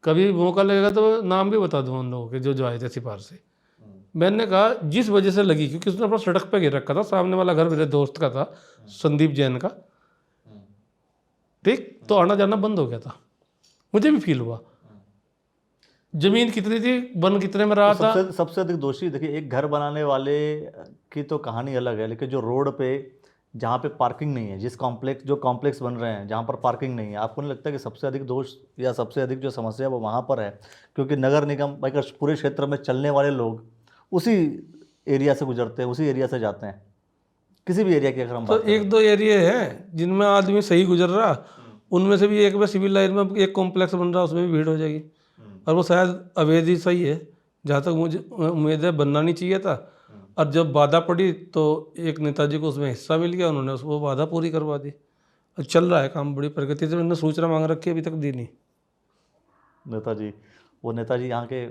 A: कभी मौका लगेगा तो नाम भी बता दूंगा उन लोगों के जो आए थे सिफारिश से। मैंने कहा जिस वजह से लगी, क्योंकि उसने अपना सड़क पे गिर रखा था, सामने वाला घर मेरे दोस्त का था, संदीप जैन का। ठीक, तो आना जाना बंद हो गया था, मुझे भी फील हुआ। जमीन कितनी थी, बन कितने में रहा था।
B: सबसे अधिक दोषी देखिए, एक घर बनाने वाले की तो कहानी अलग है, लेकिन जो रोड पे जहाँ पे पार्किंग नहीं है, जो कॉम्प्लेक्स बन रहे हैं जहाँ पर पार्किंग नहीं है, आपको नहीं लगता कि सबसे अधिक दोष या सबसे अधिक जो समस्या है वो वहाँ पर है? क्योंकि नगर निगम भाई पूरे क्षेत्र में चलने वाले लोग उसी एरिया से गुजरते हैं, उसी एरिया से जाते हैं। किसी भी एरिया की अगर हम
A: तो 1-2 एरिया हैं जिनमें आदमी सही गुजर रहा, उनमें से भी एक में सिविल लाइन में एक कॉम्प्लेक्स बन रहा, उसमें भी भीड़ हो जाएगी। और वो शायद अवैध ही सही है, जहाँ तक मुझे उम्मीद है, बनना नहीं चाहिए था। और जब बाधा पड़ी तो एक नेताजी को उसमें हिस्सा मिल गया, उन्होंने वो बाधा पूरी करवा दी। और चल रहा है काम बड़ी प्रगति से। मैंने सूचना मांग रखी है, अभी तक दी नहीं।
B: नेताजी यहाँ के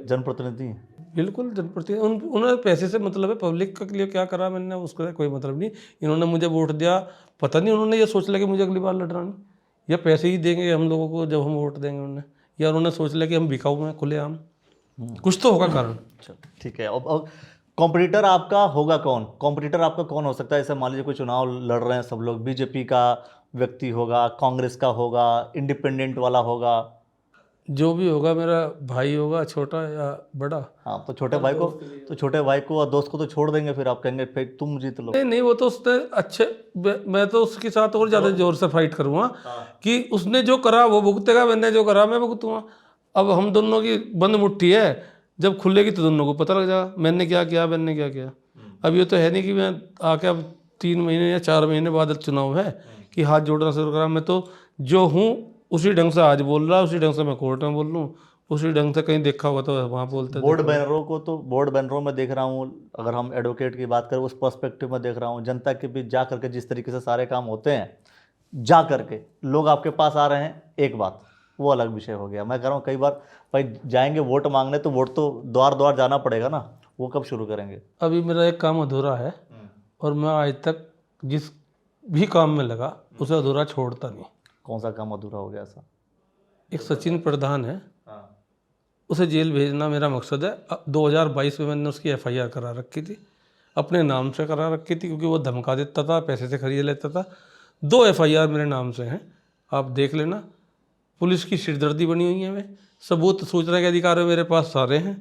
B: जनप्रतिनिधि हैं।
A: बिल्कुल जनप्रतिनिधि, उन्होंने पैसे से मतलब है, पब्लिक के लिए क्या करा मैंने उसका कोई मतलब नहीं। इन्होंने मुझे वोट दिया, पता नहीं उन्होंने ये सोच लिया कि मुझे अगली बार लड़ना नहीं, या पैसे ही देंगे हम लोगों को जब हम वोट देंगे उन्हें, या उन्होंने सोच लिया कि हम बिकाऊ हैं खुलेआम। कुछ तो होगा कारण।
B: ठीक है, अब कॉम्पिटिटर आपका होगा कौन? कॉम्पिटिटर आपका कौन हो सकता है? ऐसे मान लीजिए कोई चुनाव लड़ रहे हैं सब लोग, बीजेपी का व्यक्ति होगा, कांग्रेस का होगा, इंडिपेंडेंट वाला होगा,
A: जो भी होगा, मेरा भाई होगा, छोटा या बड़ा।
B: हाँ, तो छोटे भाई को और दोस्त को तो छोड़ देंगे, फिर आप कहेंगे फिर तुम जीत लो।
A: नहीं, वो तो उसने अच्छे, मैं तो उसके साथ और ज़्यादा जोर से फाइट करूँगा कि उसने जो करा वो भुगतेगा, मैंने जो करा मैं भुगतूँगा। अब हम दोनों की बंद मुट्ठी है, जब खुलेगी तो दोनों को पता लग जाएगा मैंने क्या किया। अब ये तो है नहीं कि मैं आके अब 3 महीने या 4 महीने बाद चुनाव है कि हाथ जोड़ना शुरू करा। मैं तो जो हूँ उसी ढंग से आज बोल रहा है, उसी ढंग से मैं कोर्ट में बोल लूँ, उसी ढंग से कहीं देखा होगा तो वहाँ बोलते थे।
B: बोर्ड बैनरों को तो बोर्ड बैनरों में देख रहा हूँ, अगर हम एडवोकेट की बात करें उस पर्सपेक्टिव में देख रहा हूँ, जनता के बीच जा करके जिस तरीके से सारे काम होते हैं, जा करके लोग आपके पास आ रहे हैं, एक बात वो अलग विषय हो गया। मैं कह रहा हूँ कई बार भाई जाएंगे वोट मांगने तो वोट तो द्वार द्वार जाना पड़ेगा ना, वो कब शुरू करेंगे?
A: अभी मेरा एक काम अधूरा है और मैं आज तक जिस भी काम में लगा उसे अधूरा छोड़ता नहीं।
B: कौन सा काम अधूरा हो गया ऐसा?
A: एक सचिन प्रधान है, उसे जेल भेजना मेरा मकसद है। 2022 में मैंने उसकी FIR करा रखी थी, अपने नाम से करा रखी थी, क्योंकि वो धमका देता था, पैसे से खरीद लेता था। 2 FIR मेरे नाम से हैं, आप देख लेना। पुलिस की सिरदर्दी बनी हुई है। मैं सबूत सूचना के अधिकार में मेरे पास सारे हैं,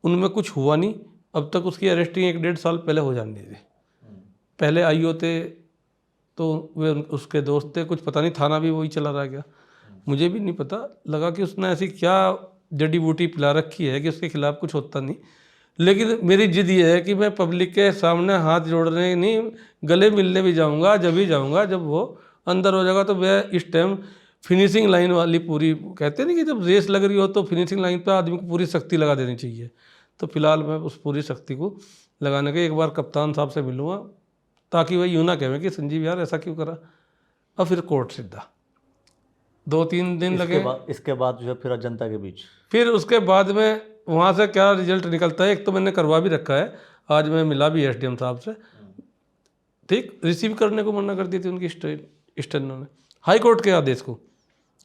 A: उनमें कुछ हुआ नहीं। अब तक उसकी अरेस्टिंग 1-1.5 साल पहले हो जानी थी। पहले आई होते तो वे उसके दोस्त थे, कुछ पता नहीं, थाना भी वही चला रह गया। मुझे भी नहीं पता लगा कि उसने ऐसी क्या जड़ी बूटी पिला रखी है कि उसके खिलाफ कुछ होता नहीं। लेकिन मेरी जिद ये है कि मैं पब्लिक के सामने हाथ जोड़ने नहीं, गले मिलने भी जाऊंगा, जब भी जाऊंगा जब वो अंदर हो जाएगा। तो मैं इस टाइम फिनिशिंग लाइन वाली पूरी, कहते नहीं कि जब रेस लग रही हो तो फिनिशिंग लाइन पर आदमी को पूरी शक्ति लगा देनी चाहिए। तो फिलहाल मैं उस पूरी शक्ति को लगाने के एक बार कप्तान साहब से मिलूँगा, ताकि वह यूँ ना कहें कि संजीव यार ऐसा क्यों करा। और फिर कोर्ट सीधा 2-3 दिन लगे।
B: इसके बाद जो है फिर जनता के बीच,
A: फिर उसके बाद में वहाँ से क्या रिजल्ट निकलता है। एक तो मैंने करवा भी रखा है, आज मैं मिला भी SDM साहब से, ठीक, रिसीव करने को मना कर दी थी उनकी स्टेनो ने, हाई कोर्ट के आदेश को।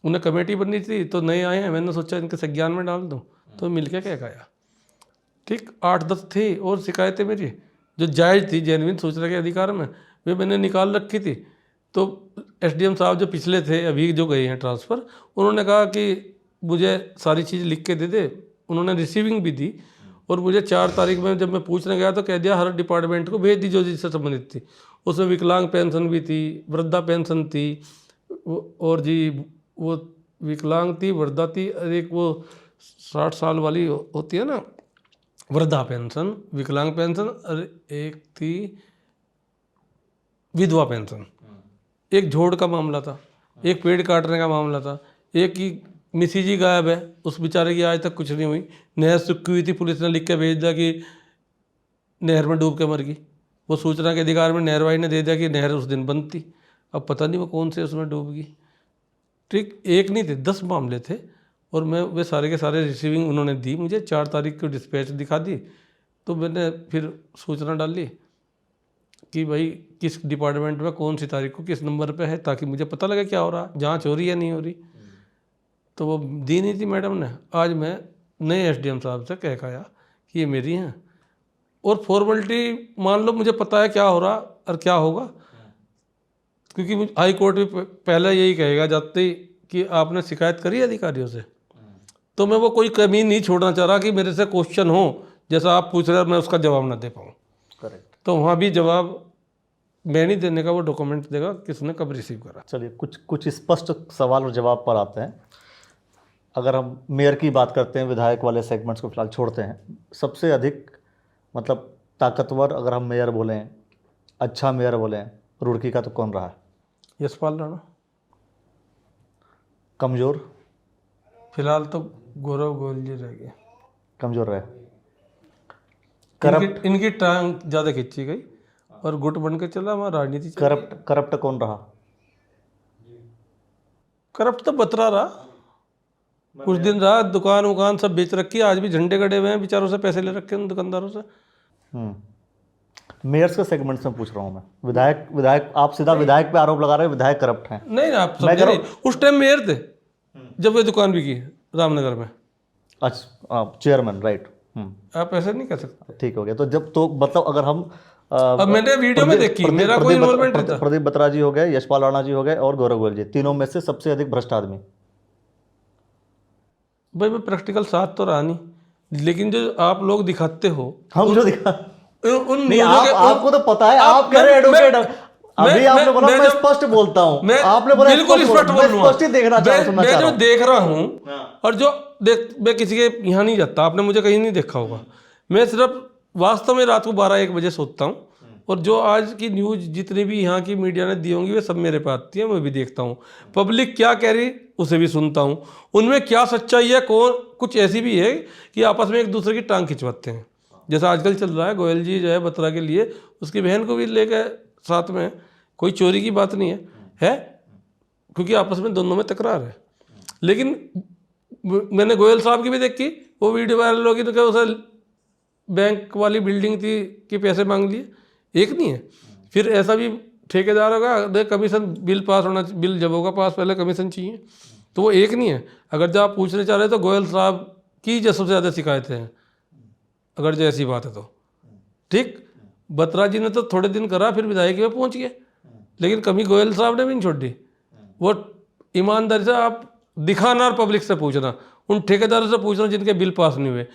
A: उन्हें कमेटी बननी थी तो नए आए हैं, मैंने सोचा इनके संज्ञान में डाल दूँ, तो मिल के क्या खाया। ठीक, 8-10 थी और शिकायतें मेरी जो जायज़ थी, जेन्युइन सूचना के अधिकार में, वे मैंने निकाल रखी थी। तो SDM साहब जो पिछले थे, अभी जो गए हैं ट्रांसफ़र, उन्होंने कहा कि मुझे सारी चीज़ लिख के दे दे। उन्होंने रिसीविंग भी दी और मुझे 4 तारीख में जब मैं पूछने गया तो कह दिया हर डिपार्टमेंट को भेज दी जो जिससे संबंधित थी। उसमें विकलांग पेंशन भी थी, वृद्धा पेंशन थी, और जी वो विकलांग थी, वृद्धा थी, और एक वो 60 साल वाली होती है ना वृद्धा पेंशन, विकलांग पेंशन, और एक थी विधवा पेंशन। एक झोड़ का मामला था, एक पेड़ काटने का मामला था, एक की मिसी जी गायब है, उस बेचारे की आज तक कुछ नहीं हुई। नहर सूखी हुई थी, पुलिस ने लिख के भेज दिया कि नहर में डूब के मर गई। वो सूचना के अधिकार में नहरवाई ने दे दिया कि नहर उस दिन बंद थी, अब पता नहीं वो कौन से उसमें डूब गई। ठीक, एक नहीं थे, 10 मामले थे और मैं वे सारे के सारे रिसीविंग उन्होंने दी मुझे। 4 तारीख को डिस्पैच दिखा दी, तो मैंने फिर सूचना डाली कि भाई किस डिपार्टमेंट में कौन सी तारीख को किस नंबर पे है, ताकि मुझे पता लगे क्या हो रहा, जांच हो रही है नहीं हो रही। तो वो दी नहीं थी मैडम ने। आज मैं नए SDM साहब से कह के आया कि ये मेरी हैं, और फॉर्मेलिटी मान लो मुझे पता है क्या हो रहा और क्या होगा, क्योंकि हाई कोर्ट भी पहले यही कहेगा जाते ही कि आपने शिकायत करी अधिकारियों से। तो मैं वो कोई कमी नहीं छोड़ना चाह रहा कि मेरे से क्वेश्चन हो, जैसा आप पूछ रहे हैं मैं उसका जवाब ना दे पाऊँ।
B: करेक्ट।
A: तो वहाँ भी जवाब मैं नहीं देने का, वो डॉक्यूमेंट देगा किसने कब रिसीव करा।
B: चलिए कुछ स्पष्ट सवाल और जवाब पर आते हैं। अगर हम मेयर की बात करते हैं, विधायक वाले सेगमेंट्स को फिलहाल छोड़ते हैं, सबसे अधिक मतलब ताकतवर अगर हम मेयर बोलें, अच्छा मेयर बोलें रुड़की का, तो कौन रहा है?
A: यशपाल राणा।
B: कमज़ोर?
A: फिलहाल तो गौरव गोयल जी रह गए,
B: कमज़ोर रहे।
A: इनकी टांग ज़्यादा खींची गई और गुट बन के चला, वहाँ राजनीति चली।
B: करप्ट कौन रहा?
A: करप्ट तो बतरा रहा, कुछ दिन रहा, दुकान वुकान सब बेच रखी है, आज भी झंडे गड़े हुए हैं, बेचारों से पैसे ले रखे हैं उन दुकानदारों से।
B: मेयर्स के सेगमेंट से पूछ रहा हूँ मैं। विधायक आप सीधा विधायक पे आरोप लगा रहे हैं, विधायक करप्ट हैं।
A: नहीं आप समझे नहीं, उस टाइम मेयर थे जब वे दुकान भी की रामनगर में।
B: अच्छा, चेयरमैन, राइट।
A: आप ऐसे नहीं कह सकते।
B: ठीक हो गया। तो जब तो मतलब अगर हम
A: अब मैंने वीडियो में देखी, मेरा कोई इन्वॉल्वमेंट नहीं था।
B: प्रदीप बत्रा जी हो गए, यशपाल राणा जी हो गए और गौरव गोयल जी, तीनों में से सबसे अधिक भ्रष्ट आदमी?
A: भाई मैं प्रैक्टिकल साथ तो रहा नहीं, लेकिन जो आप लोग दिखाते हो,
B: हम जो दिखा
A: उन
B: नहीं, आपको तो पता है, आप कह रहे एडवोकेट। अभी आपने बोला मैं स्पष्ट बोलता हूँ, आपने बोला
A: बिल्कुल स्पष्ट बोल रहा
B: स्पष्ट ही देखना चाह रहा हूँ।
A: मैं जो देख रहा हूँ और जो मैं किसी के यहाँ नहीं जाता, आपने मुझे कहीं नहीं देखा होगा। मैं सिर्फ वास्तव में रात को 12-1 बजे सोता हूँ, और जो आज की न्यूज़ जितनी भी यहाँ की मीडिया ने दी होंगी वे सब मेरे पास आती है, मैं भी देखता हूँ। पब्लिक क्या कह रही उसे भी सुनता हूँ, उनमें क्या सच्चाई है, कौन कुछ ऐसी भी है कि आपस में एक दूसरे की टांग खिंचवाते हैं। जैसा आजकल चल रहा है, गोयल जी जो है बत्रा के लिए उसकी बहन को भी लेकर साथ में, कोई चोरी की बात नहीं है क्योंकि आपस में दोनों में तकरार है। लेकिन मैंने गोयल साहब की भी देखी, वो वीडियो वायरल होगी तो क्या उसे बैंक वाली बिल्डिंग थी कि पैसे मांग लिए, एक नहीं है। फिर ऐसा भी ठेकेदार होगा, देख कमीशन बिल पास होना, बिल जब होगा पास पहले कमीशन चाहिए, तो वो एक नहीं है। अगर जब आप पूछने चाह रहे तो गोयल साहब की जो सबसे ज़्यादा शिकायतें हैं, अगर जो ऐसी बात है तो ठीक। बत्रा जी ने तो थोड़े दिन करा, फिर विधायक में पहुंच गए, लेकिन कमी गोयल साहब ने भी नहीं छोड़ दी। वो ईमानदारी से आप दिखाना और पब्लिक से पूछना, उन ठेकेदारों से पूछना जिनके बिल पास नहीं हुए,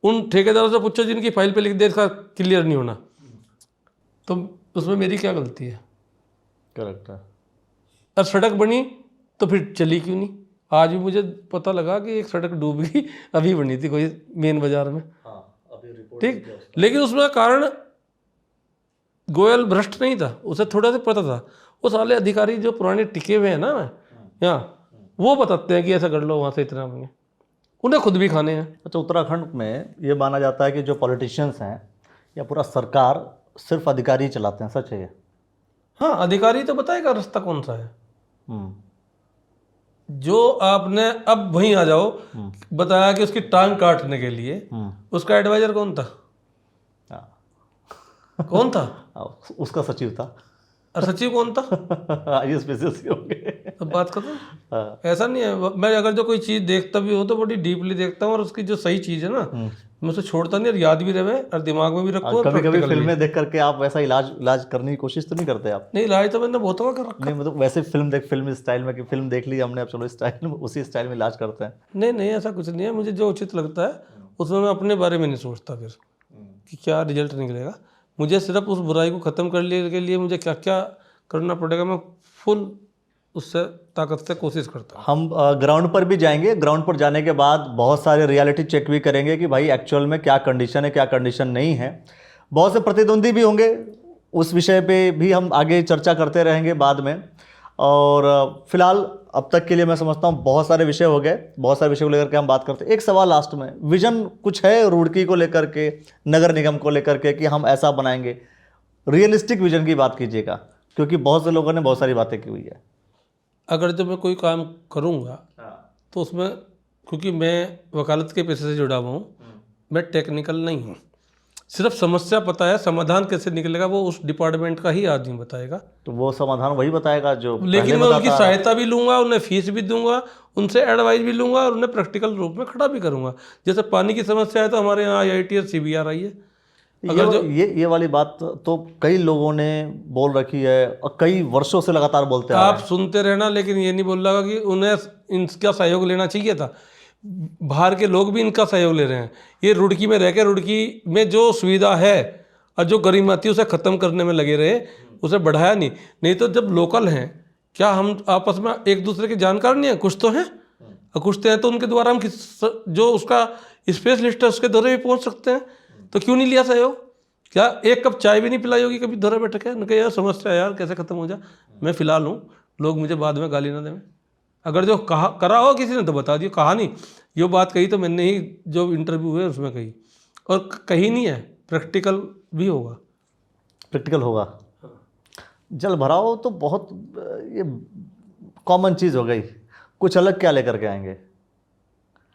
A: उन ठेकेदारों से पूछो जिनकी फाइल पे लिख दे इसका क्लियर नहीं होना, तो उसमें मेरी क्या गलती है?
B: करेक्ट है।
A: और सड़क बनी तो फिर चली क्यों नहीं? आज भी मुझे पता लगा कि एक सड़क डूब गई, अभी बनी थी कोई मेन बाजार में, ठीक। लेकिन उसमें कारण गोयल भ्रष्ट नहीं था, उसे थोड़ा सा पता था। वो साले अधिकारी जो पुराने टिके हुए हैं ना यहाँ, वो बताते हैं कि ऐसा कर लो, वहाँ से इतना मांगे, उन्हें खुद भी खाने हैं।
B: अच्छा, उत्तराखंड में ये माना जाता है कि जो पॉलिटिशियंस हैं या पूरा सरकार सिर्फ अधिकारी ही चलाते हैं, सच है ये?
A: हाँ, अधिकारी तो बताएगा रास्ता कौन सा है।
B: हम्म,
A: जो आपने अब वहीं आ जाओ, बताया कि उसकी टांग काटने के लिए उसका एडवाइजर कौन था? कौन था?
B: उसका सचिव था।
A: और सचिव कौन था?
B: IAS होंगे।
A: अब बात खत्म। ऐसा नहीं है, मैं अगर जो कोई चीज़ देखता भी हूँ तो बड़ी डीपली देखता हूँ, और उसकी जो सही चीज़ है ना मैं उसे छोड़ता नहीं, और याद भी रहे और दिमाग में भी रखो। और
B: कभी कभी
A: practical भी।
B: फिल्में देख करके आप वैसा इलाज करने की कोशिश तो नहीं करते आप?
A: नहीं, इलाज तो मैंने बहुत कर रखा।
B: नहीं, मतलब वैसे फिल्म स्टाइल में कि फिल्म देख ली हमने, अब चलो स्टाइल में, उसी स्टाइल में इलाज करते हैं।
A: नहीं, ऐसा कुछ नहीं है। मुझे जो उचित लगता है उसमें मैं अपने बारे में नहीं सोचता फिर कि क्या रिजल्ट निकलेगा। मुझे सिर्फ उस बुराई को ख़त्म करने के लिए मुझे क्या क्या करना पड़ेगा, मैं फुल उससे ताकत से कोशिश करता हूँ।
B: हम ग्राउंड पर भी जाएंगे, ग्राउंड पर जाने के बाद बहुत सारे रियलिटी चेक भी करेंगे कि भाई एक्चुअल में क्या कंडीशन है, क्या कंडीशन नहीं है। बहुत से प्रतिद्वंदी भी होंगे, उस विषय पे भी हम आगे चर्चा करते रहेंगे बाद में। और फिलहाल अब तक के लिए मैं समझता हूँ बहुत सारे विषय हो गए, बहुत सारे विषय को लेकर के हम बात करते हैं। एक सवाल लास्ट में, विजन कुछ है रुड़की को लेकर के, नगर निगम को लेकर के कि हम ऐसा बनाएंगे? रियलिस्टिक विजन की बात कीजिएगा, क्योंकि बहुत से लोगों ने बहुत सारी बातें की हुई है।
A: अगर जब मैं कोई काम करूँगा तो उसमें, क्योंकि मैं वकालत के पेशे से जुड़ा हुआ हूँ, मैं टेक्निकल नहीं हूँ। सिर्फ समस्या पता है, समाधान कैसे निकलेगा वो उस डिपार्टमेंट का ही आदमी बताएगा।
B: तो वो समाधान वही बताएगा जो
A: लेकिन मैं उनकी सहायता भी लूँगा, उन्हें फीस भी दूंगा, उनसे एडवाइस भी लूँगा, और उन्हें प्रैक्टिकल रूप में खड़ा भी करूँगा। जैसे पानी की समस्या है तो हमारे यहाँ IIT और CBR आई है।
B: अगर जो ये वाली बात तो कई लोगों ने बोल रखी है और कई वर्षों से लगातार बोलते हैं।
A: आप सुनते रहना, लेकिन ये नहीं बोल रहा कि उन्हें इनका सहयोग लेना चाहिए था। बाहर के लोग भी इनका सहयोग ले रहे हैं। ये रुड़की में रह के, रुड़की में जो सुविधा है और जो गरिमा थी उसे ख़त्म करने में लगे रहे, उसे बढ़ाया नहीं तो जब लोकल हैं, क्या हम आपस में एक दूसरे के जानकार नहीं है? कुछ तो हैं, और कुछ तो हैं तो उनके द्वारा हम जो उसका स्पेशलिस्ट है उसके दौरे भी पहुँच सकते हैं। तो क्यों नहीं लिया सहयोग? क्या एक कप चाय भी नहीं पिलाई होगी कभी दौरे बैठ के? उनके यार समस्या यार कैसे ख़त्म हो जाए, मैं फ़िलहाल हूँ, लोग मुझे बाद में गाली ना दें। अगर जो कहा करा हो किसी ने तो बता दियो, कहा नहीं, ये बात कही तो मैंने ही जो इंटरव्यू हुए उसमें कही, और कहीं नहीं है, प्रैक्टिकल भी होगा।
B: प्रैक्टिकल होगा। जल भराव तो बहुत ये कॉमन चीज़ हो गई, कुछ अलग क्या लेकर के आएंगे?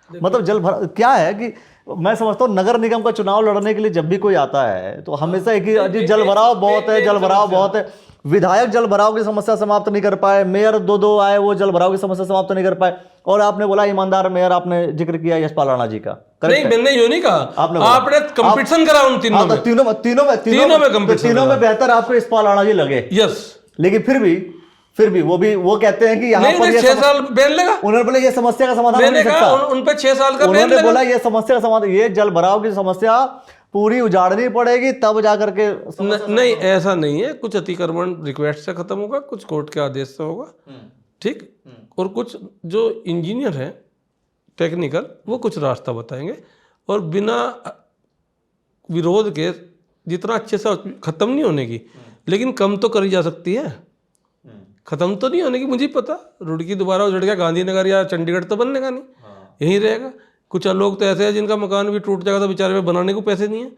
B: मतलब जल भराव क्या है कि मैं समझता हूँ नगर निगम का चुनाव लड़ने के लिए जब भी कोई आता है तो हमेशा एक ही जल भराव बहुत है, जल भराव बहुत है। विधायक जल भराव की समस्या समाप्त नहीं कर पाए, मेयर दो आए वो जल भराव की समस्या समाप्त नहीं कर पाए, और आपने बोला ईमानदार मेयर, आपने जिक्र किया यशपाल राणा जी का।
A: नहीं, मैंने यूं नहीं कहा, आपने कंपटीशन करा उन तीनों में,
B: तीनों में बेहतर आपको यशपाल राणा जी लगे।
A: यस,
B: लेकिन फिर भी वो कहते हैं कि यहाँ पर
A: 6 साल बैन लगा।
B: उन्होंने बोला ये समस्या का समाधान
A: मैंने
B: नहीं
A: कहा
B: सकता,
A: उन पे 6 साल का बैन
B: उन्होंने
A: लगा।
B: बोला ये समस्या का समाधान, ये जल भराव की समस्या पूरी उजाड़नी पड़ेगी तब जाकर के
A: नहीं, ऐसा नहीं है। कुछ अतिक्रमण रिक्वेस्ट से खत्म होगा, कुछ कोर्ट के आदेश से होगा, ठीक, और कुछ जो इंजीनियर हैं टेक्निकल वो कुछ रास्ता बताएंगे, और बिना विरोध के जितना अच्छे से ख़त्म नहीं होने की, लेकिन कम तो करी जा सकती है, ख़त्म तो नहीं होने की। मुझे पता रुड़की दोबारा उजड़ गया, गांधीनगर या चंडीगढ़ तो बनने का नहीं, यहीं रहेगा। कुछ लोग तो ऐसे हैं जिनका मकान भी टूट जाएगा तो बेचारे में बनाने को पैसे नहीं है।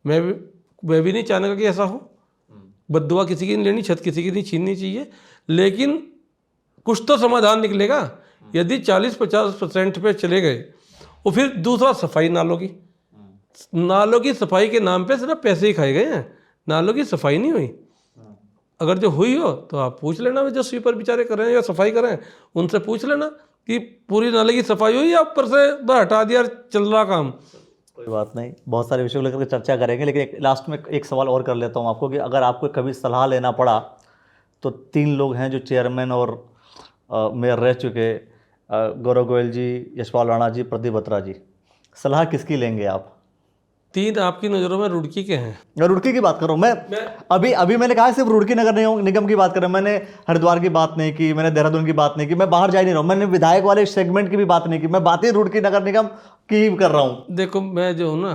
A: मैं भी नहीं चाहूँगा कि ऐसा हो, बद्दुआ किसी की नहीं लेनी, छत किसी की नहीं छीननी चाहिए, लेकिन कुछ तो समाधान निकलेगा। यदि 40-50% पे चले गए और फिर दूसरा सफाई नालों की सफाई के नाम पे सिर्फ पैसे ही खाए गए हैं, नालों की सफाई नहीं हुई। अगर जो हुई हो तो आप पूछ लेना, जो स्वीपर बेचारे करें या सफाई करें उनसे पूछ लेना कि पूरी नाले की सफाई हुई या ऊपर से हटा दिया, चल रहा काम।
B: कोई बात नहीं, बहुत सारे विषयों को लेकर चर्चा करेंगे, लेकिन लास्ट में एक सवाल और कर लेता हूँ आपको कि अगर आपको कभी सलाह लेना पड़ा तो 3 लोग हैं जो चेयरमैन और मेयर रह चुके, गौरव गोयल जी, यशपाल राणा जी, प्रदीप बत्रा जी, सलाह किसकी लेंगे आप?
A: 3 आपकी नज़रों में रुड़की के हैं?
B: मैं रुड़की की बात कर रहा हूँ। मैं अभी मैंने कहा सिर्फ रुड़की नगर निगम की बात कर रहा हूँ, मैंने हरिद्वार की बात नहीं की, मैंने देहरादून की बात नहीं की, मैं बाहर जा ही नहीं रहा हूँ, मैंने विधायक वाले सेगमेंट की भी बात नहीं की, मैं बात ही रुड़की नगर निगम की कर रहा हूँ।
A: देखो मैं जो हूँ ना,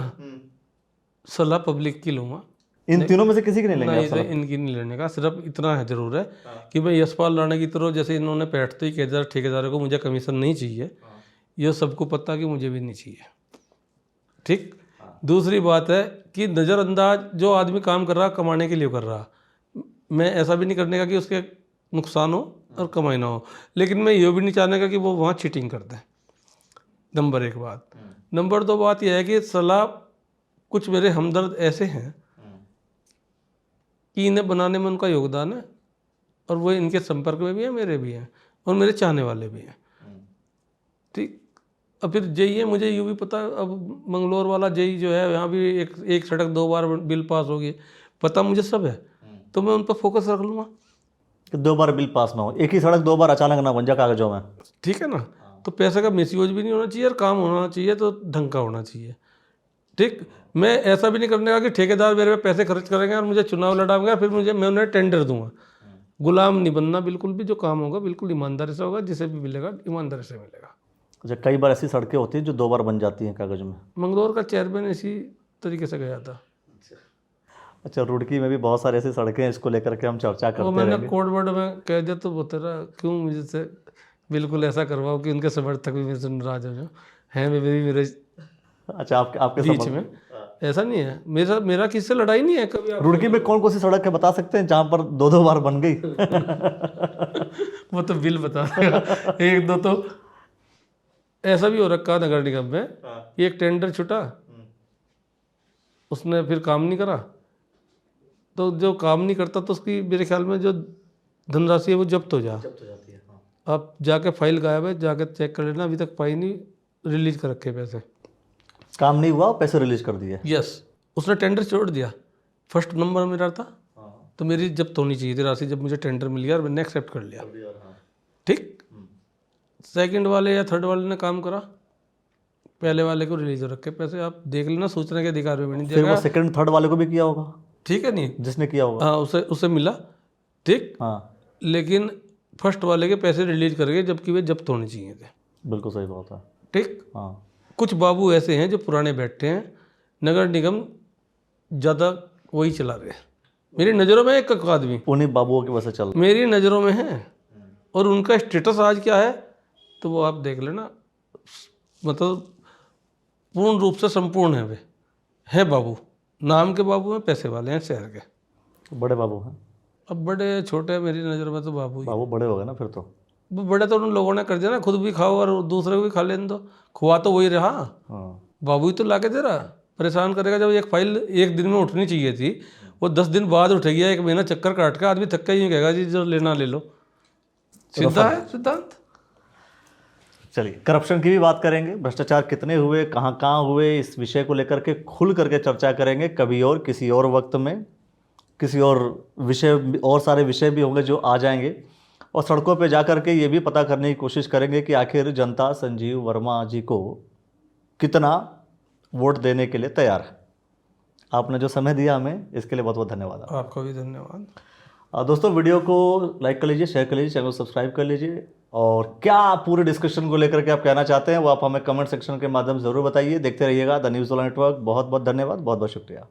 A: सलाह पब्लिक की लूँगा,
B: इन तीनों में से किसी की नहीं लेंगे?
A: नहीं, इनकी नहीं लेने का। सिर्फ इतना है जरूर है कि मैं यशपाल राणा की तरह, जैसे इन्होंने बैठते ही कह दिया ठेकेदारों को मुझे कमीशन नहीं चाहिए, ये सबको पता कि मुझे भी नहीं चाहिए, ठीक। दूसरी बात है कि नज़रअंदाज जो आदमी काम कर रहा कमाने के लिए कर रहा, मैं ऐसा भी नहीं करने का कि उसके नुकसान हो और कमाई ना हो, लेकिन मैं ये भी नहीं चाहने का कि वो वहाँ चीटिंग कर दें। नंबर 1 बात। नंबर 2 बात यह है कि सलाह, कुछ मेरे हमदर्द ऐसे हैं कि इन्हें बनाने में उनका योगदान है और वो इनके संपर्क में भी है, मेरे भी हैं और मेरे चाहने वाले भी हैं, ठीक। अब फिर जेई है, मुझे यूँ भी पता, अब मंगलोर वाला जेई जो है यहाँ भी एक सड़क 2 बार बिल पास हो गई, पता मुझे सब है, तो मैं उन पर फोकस रख लूँगा।
B: 2 बार बिल पास ना हो, एक ही सड़क 2 बार अचानक ना बन जाए कागजों में,
A: ठीक है ना। तो पैसे का मिसयूज भी नहीं होना चाहिए और काम होना चाहिए तो ढंग का होना चाहिए, ठीक। मैं ऐसा भी नहीं करने का कि ठेकेदार मेरे पे पैसे खर्च करेंगे और मुझे चुनाव लड़ाऊंगा, फिर मैं उन्हें टेंडर दूंगा। गुलाम नहीं बनना बिल्कुल भी, जो काम होगा बिल्कुल ईमानदारी से होगा, जिसे भी मिलेगा ईमानदारी से मिलेगा।
B: अच्छा, कई बार ऐसी सड़कें होती हैं जो 2 बार बन जाती हैं कागज में।
A: मंगलोर का चेयरमैन इसी तरीके से गया था।
B: अच्छा, रुड़की में भी बहुत सारी ऐसी सड़कें हैं, इसको लेकर के हम चर्चा करते
A: मैंने
B: रहेंगे।
A: कोड वर्ड में कह दिया तो वो तेरा क्यों मुझे से बिल्कुल ऐसा करवाओ कि उनके समर्थक भी मेरे से नाराज हो जाओ, हैं मेरे
B: अच्छा, आपके
A: बीच में ऐसा नहीं है। मेरा किससे लड़ाई नहीं है कभी।
B: रुड़की में कौन कौन सी सड़क है बता सकते हैं जहाँ पर 2 बार बन गई?
A: वो तो बिल बता देगा। 1-2 तो ऐसा भी हो रखा नगर निगम में, एक टेंडर छुटा, उसने फिर काम नहीं करा, तो जो काम नहीं करता तो उसकी मेरे ख्याल में जो धनराशि है वो जब्त हो जाती है। आप जाके फाइल गायब है, जाके चेक कर लेना, अभी तक पाई नहीं, रिलीज कर रखे पैसे,
B: काम नहीं हुआ, पैसे रिलीज कर दिए।
A: यस, उसने टेंडर छोड़ दिया। फर्स्ट नंबर मेरा था तो मेरी जब्त होनी चाहिए थी राशि, जब मुझे टेंडर मिल गया और मैंने एक्सेप्ट कर लिया, ठीक। सेकंड वाले या थर्ड वाले ने काम करा, पहले वाले को रिलीज हो रखे पैसे, आप देख लेना, सूचना के अधिकार में नहीं
B: फिर वो सेकंड थर्ड वाले को भी किया होगा,
A: ठीक है, नहीं
B: जिसने किया होगा,
A: हाँ उसे मिला, ठीक।
B: हाँ,
A: लेकिन फर्स्ट वाले के पैसे रिलीज कर गए जबकि वे जब्त होने चाहिए थे।
B: बिल्कुल सही बात है,
A: ठीक।
B: हाँ।
A: कुछ बाबू ऐसे हैं जो पुराने बैठे हैं, नगर निगम ज़्यादा वही चला रहे हैं। मेरी नज़रों में एक आदमी
B: उन्हीं बाबुओं की वजह से चल
A: मेरी नज़रों में है और उनका स्टेटस आज क्या है तो वो आप देख लेना, मतलब पूर्ण रूप से संपूर्ण है। वे हैं बाबू, नाम के बाबू हैं, पैसे वाले हैं शहर के,
B: बड़े बाबू हैं।
A: अब बड़े छोटे मेरी नज़र में तो बाबू ही।
B: बाबू बड़े हो गए ना फिर तो।
A: बड़े तो उन लोगों ने कर दिया ना, खुद भी खाओ और दूसरे को भी खा लेने दो, खुआ तो वही रहा,
B: हाँ,
A: बाबू ही तो ला के दे रहा, परेशान करेगा। जब एक फाइल एक दिन में उठनी चाहिए थी वो 10 दिन बाद उठेगी, 1 महीना चक्कर काट के आदमी थक के ही कहेगा जी जो लेना ले लो, सीधा है सिद्धांत।
B: चलिए, करप्शन की भी बात करेंगे, भ्रष्टाचार कितने हुए, कहाँ कहाँ हुए, इस विषय को लेकर के खुल करके चर्चा करेंगे कभी और किसी और वक्त में, किसी और विषय और सारे विषय भी होंगे जो आ जाएंगे, और सड़कों पे जा कर के ये भी पता करने की कोशिश करेंगे कि आखिर जनता संजीव वर्मा जी को कितना वोट देने के लिए तैयार है। आपने जो समय दिया हमें इसके लिए बहुत बहुत धन्यवाद।
A: आपका भी धन्यवाद।
B: दोस्तों, वीडियो को लाइक कर लीजिए, शेयर कर लीजिए, चैनल को सब्सक्राइब कर लीजिए, और क्या पूरे डिस्कशन को लेकर के आप कहना चाहते हैं वो आप हमें कमेंट सेक्शन के माध्यम से ज़रूर बताइए। देखते रहिएगा द न्यूज़ वाला नेटवर्क। बहुत बहुत धन्यवाद, बहुत बहुत शुक्रिया।